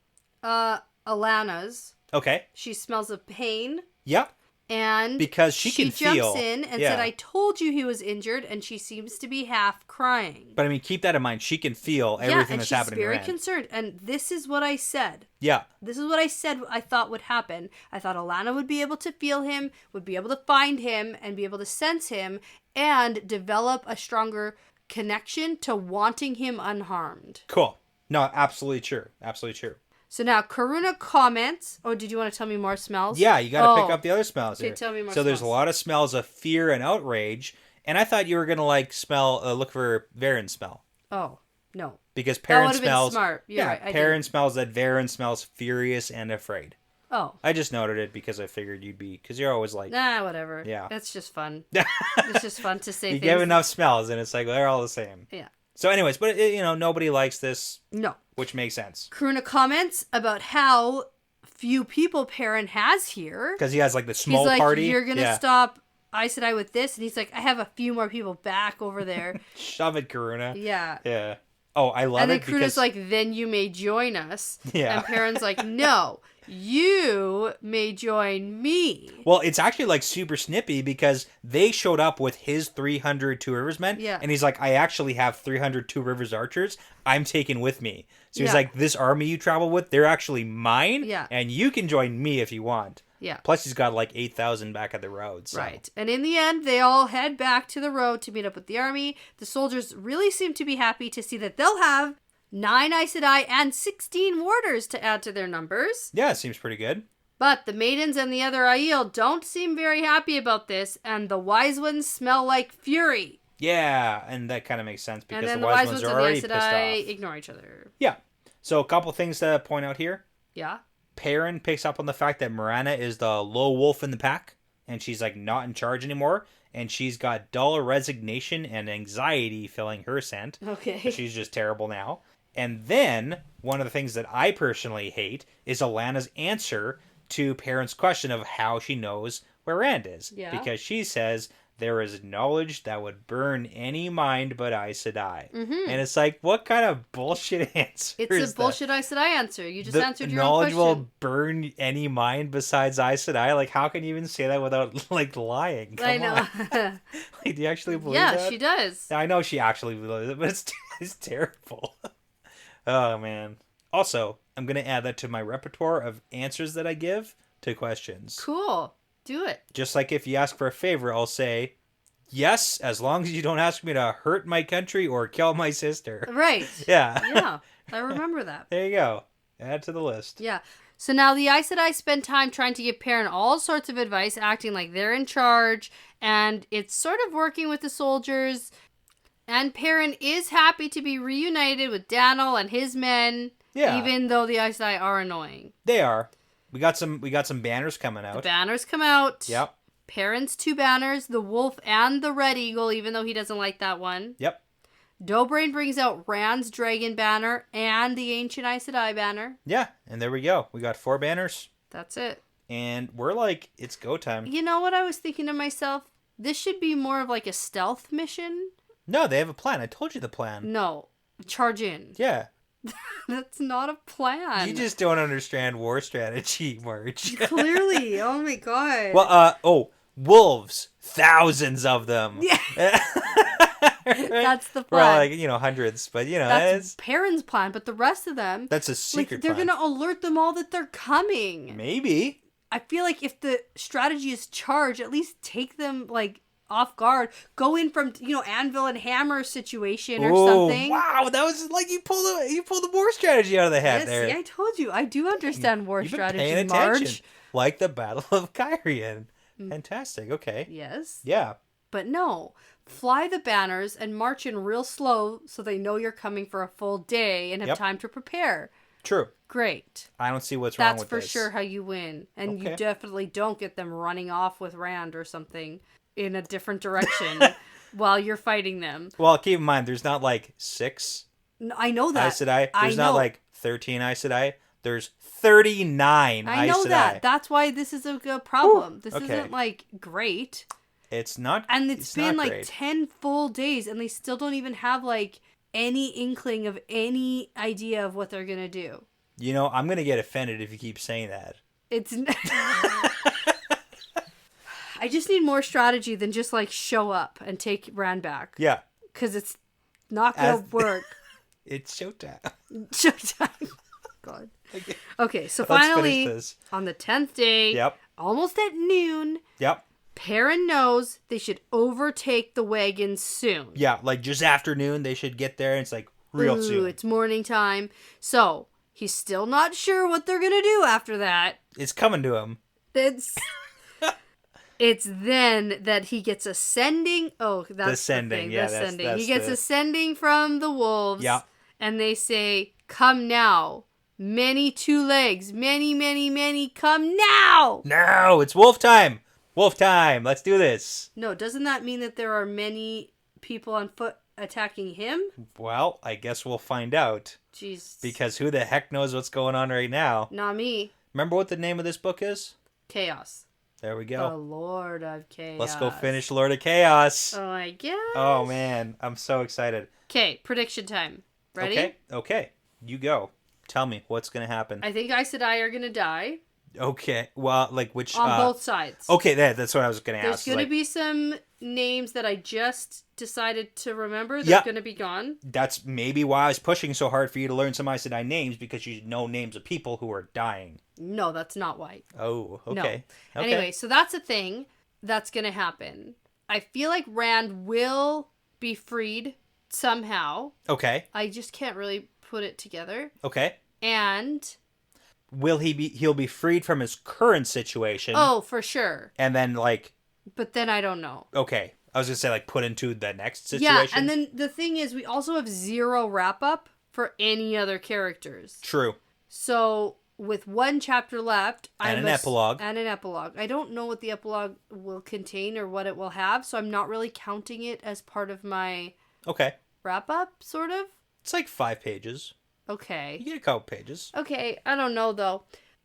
Alana's. Okay. She smells of pain. Yep. And Because she can jumps feel. in and Yeah. said, I told you he was injured, and she seems to be half crying. But I mean, keep that in mind. She can feel everything and that's she's happening to very Rand. concerned. And this is what I said. Yeah. This is what I said I thought would happen. I thought Alana would be able to feel him, would be able to find him, and be able to sense him, and develop a stronger connection to wanting him unharmed. Cool. No, absolutely true. Absolutely true. So now Karuna comments. Oh, did you want to tell me more smells? Yeah, you got to pick Oh. up the other smells Okay, here. tell me more So there's a smells. lot of smells of fear and outrage, and I thought you were gonna look for Varen's smell Oh, no. because That Perrin would have been smells. smart. You're right. I Perrin didn't. smells that Varen smells furious and afraid. Oh. I just noted it because I figured you'd be because you're always like Nah, whatever. Yeah. That's just fun. It's just fun to say you things. give enough smells and it's like they're all the same. Yeah. So, anyways, but nobody likes this, No. which makes sense Karuna comments about how few people Perrin has here. because he has like the small He's like, party. you're going to Yeah. stop Aes Sedai with this? And he's like, I have a few more people back over there. Shove it, Karuna. Yeah. Yeah. Oh, I love And then it Karuna's because like, then you may join us. Yeah. And Perrin's like, no, you may join me. well, it's actually like super snippy because they showed up with his 300 Two Rivers men. Yeah. And he's like, I actually have 300 Two Rivers archers. I'm taking with me. So he's Yeah. like, this army you travel with, they're actually mine. Yeah. And you can join me if you want. Yeah. Plus, he's got like 8,000 back at the road. So. Right. And in the end, they all head back to the road to meet up with the army. The soldiers really seem to be happy to see that they'll have 9 Aes Sedai and 16 warders to add to their numbers. Yeah, it seems pretty good. But the maidens and the other Aiel don't seem very happy about this, and the wise ones smell like fury. Yeah, and that kind of makes sense because and then the wise ones are already pissed off. Ignore each other. Yeah. So a couple things to point out here. Yeah. Perrin picks up on the fact that Morana is the low wolf in the pack, and she's like not in charge anymore, and she's got dull resignation and anxiety filling her scent. Okay. She's just terrible now. And then one of the things that I personally hate is Alana's answer to Perrin's question of how she knows where Rand is. Yeah. Because she says there is knowledge that would burn any mind but Aes Sedai. Mm-hmm. And it's like, what kind of bullshit answer It's is a bullshit Aes Sedai answer. You just answered your own knowledge question. will burn any mind besides Aes Sedai? Like, how can you even say that without, like, lying? Come I know. on. Like, do you actually believe that? Yeah, she does. I know she actually believes it, but it's terrible. Oh, man. Also, I'm going to add that to my repertoire of answers that I give to questions. Cool. Do it. Just like if you ask for a favor, I'll say, yes, as long as you don't ask me to hurt my country or kill my sister. Right. Yeah. Yeah. I remember that. There you go. Add to the list. Yeah. So now the Aes Sedai spend time trying to give Perrin all sorts of advice, acting like they're in charge, and it's sort of working with the soldiers. And Perrin is happy to be reunited with Daniel and his men, even though the Aes Sedai are annoying. They are. We got some banners coming out. The banners come out. Yep. Perrin's 2 banners, the wolf and the red eagle, even though he doesn't like that one. Yep. Dobrain brings out Rand's dragon banner and the ancient Aes Sedai banner. Yeah, and there we go. We got 4 banners. That's it. And we're like, it's go time. You know what I was thinking to myself? This should be more of like a stealth mission. No, they have a plan. I told you the plan. No. Charge in. Yeah. That's not a plan. You just don't understand war strategy, Marge. Clearly. Oh my god. Well, wolves. Thousands of them. Yeah. That's the plan. Well, like, hundreds, but that's Perrin's plan, but the rest of them, that's a secret they're plan. gonna alert them all that they're coming. Maybe. I feel like if the strategy is charge, at least take them like off guard. Go in from anvil and hammer situation or something. Wow, that was like you pulled the war strategy out of the hat there. See, I told you, I do understand war You've been strategy, paying Marge. attention. Like the Battle of Kyrian. Fantastic. Okay. Yes. Yeah. But no, fly the banners and march in real slow so they know you're coming for a full day and have time to prepare. True. Great. I don't see what's wrong with this. That's for sure how you win. And you definitely don't get them running off with Rand or something in a different direction while you're fighting them. Well, keep in mind, there's not like 6 No, I know that. Aes Sedai. There's not like 13 Aes Sedai. There's 39 I Aes know Sedai. that. That's why this is a problem. This Okay. isn't like great. It's not. And it's been not like great. 10 full days and they still don't even have like any inkling of any idea of what they're going to do. I'm going to get offended if you keep saying that. It's I just need more strategy than just like show up and take Rand back. Yeah. Because it's not going to work. It's showtime. Showtime. God. Okay, so finally, on the 10th day, almost at noon, Perrin knows they should overtake the wagons soon. Yeah, like just afternoon, they should get there, and it's like real soon. It's morning time. So, he's still not sure what they're going to do after that. It's coming to him. It's then that he gets ascending. Oh, that's Descending, the thing. yeah, Descending. that's He gets ascending from the wolves. Yeah. And they say, come now. Many 2 legs. Many, many, many. Come now. No, it's wolf time. Wolf time. Let's do this. No, doesn't that mean that there are many people on foot attacking him? Well, I guess we'll find out. Jeez. Because who the heck knows what's going on right now? Not me. Remember what the name of this book is? Chaos. There we go. The Lord of Chaos. Let's go finish Lord of Chaos. Oh my gosh. Oh man, I'm so excited. Okay, prediction time. Ready? Okay. You go. Tell me what's going to happen. I think Aes Sedai are going to die. Okay. Well, like which... On both sides. Okay, that's what I was going to ask. There's going to be some names that I just decided to remember. They're going to be gone. That's maybe why I was pushing so hard for you to learn some Aes Sedai names, because you know names of people who are dying. No, that's not why. Oh, okay. No. Okay. Anyway, so that's a thing that's going to happen. I feel like Rand will be freed somehow. Okay. I just can't really put it together. Okay. And... he'll be freed from his current situation. Oh, for sure. And then, like... But then I don't know. Okay. I was going to say, like, put into the next situation. Yeah, and then the thing is, we also have 0 wrap-up for any other characters. True. So, with 1 chapter left... And an epilogue. And an epilogue. I don't know what the epilogue will contain or what it will have, so I'm not really counting it as part of my... Okay. Wrap-up, sort of? It's like 5 pages. Okay. You get a couple pages. Okay, I don't know, though.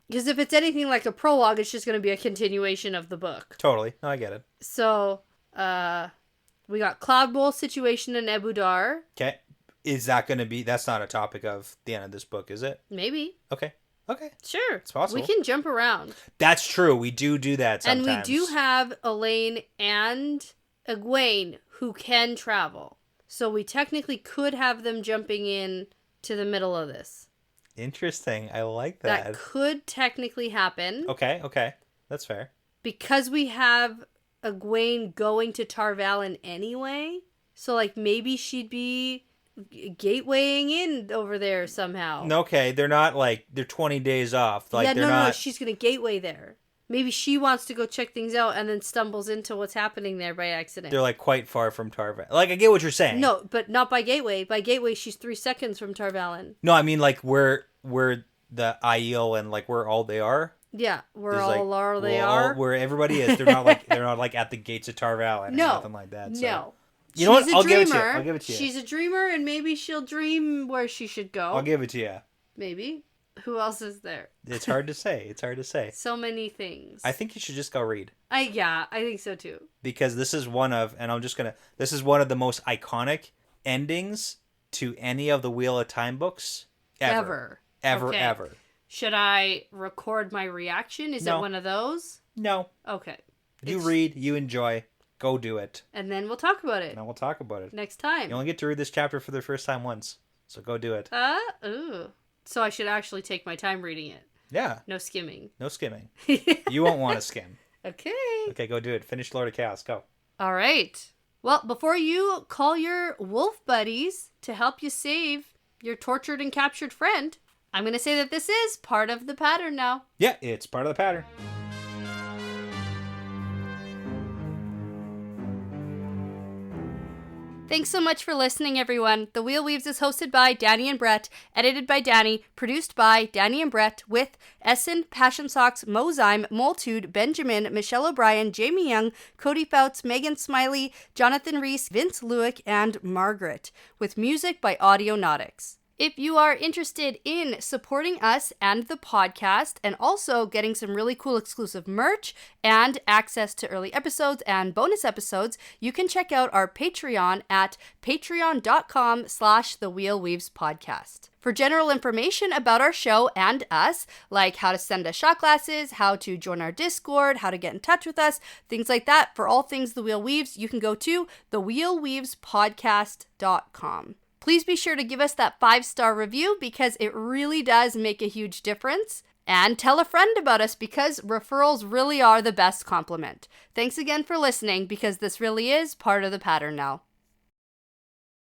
Because if it's anything like a prologue, it's just going to be a continuation of the book. Totally. No, I get it. So, we got Cloud Bowl situation in Ebudar. Okay. Is that going to be... That's not a topic of the end of this book, is it? Maybe. Okay. Okay. Sure. It's possible. We can jump around. That's true. We do that sometimes. And we do have Elaine and Egwene who can travel. So we technically could have them jumping in to the middle of this. Interesting. I like that. That could technically happen. Okay. That's fair. Because we have Egwene going to Tar Valon anyway. So, like, maybe she'd be gatewaying in over there somehow. Okay, they're not, like, they're 20 days off. Like, yeah, they're no, not... she's going to gateway there. Maybe she wants to go check things out and then stumbles into what's happening there by accident. They're, like, quite far from Tar Valon. Like, I get what you're saying. No, but not by gateway. By gateway, she's 3 seconds from Tar Valon. No, I mean, like, where the Aiel and, like, where all they are. Yeah, where There's, all like, are they are. Where everybody is. They're not, like, at the gates of Tar Valon or nothing like that. So. No. You know what? She's a I'll give it to you. dreamer. I'll give it to you. She's a dreamer, and maybe she'll dream where she should go. I'll give it to you. Maybe. Who else is there? It's hard to say. So many things. I think you should just go read. I think so too. Because this is one of the most iconic endings to any of the Wheel of Time books ever. Okay. Ever. Should I record my reaction? Is it one of those? No. Okay. You read, you enjoy, go do it. And then we'll talk about it. And then we'll talk about it. Next time. You only get to read this chapter for the first time once. So go do it. Ooh. So I should actually take my time reading it. Yeah. No skimming. No skimming. You won't want to skim. Okay. Okay, go do it. Finish Lord of Chaos. Go. All right. Well, before you call your wolf buddies to help you save your tortured and captured friend, I'm going to say that this is part of the pattern now. Yeah, it's part of the pattern. Thanks so much for listening, everyone. The Wheel Weaves is hosted by Danny and Brett, edited by Danny, produced by Danny and Brett, with Essen, Passion Socks, Mozyme, Moltude, Benjamin, Michelle O'Brien, Jamie Young, Cody Fouts, Megan Smiley, Jonathan Reese, Vince Lewick, and Margaret, with music by Audionautics. If you are interested in supporting us and the podcast, and also getting some really cool exclusive merch and access to early episodes and bonus episodes, you can check out our Patreon at patreon.com/thewheelweavespodcast. For general information about our show and us, like how to send us shot glasses, how to join our Discord, how to get in touch with us, things like that, for all things The Wheel Weaves, you can go to thewheelweavespodcast.com. Please be sure to give us that 5-star review because it really does make a huge difference. And tell a friend about us because referrals really are the best compliment. Thanks again for listening because this really is part of the pattern now.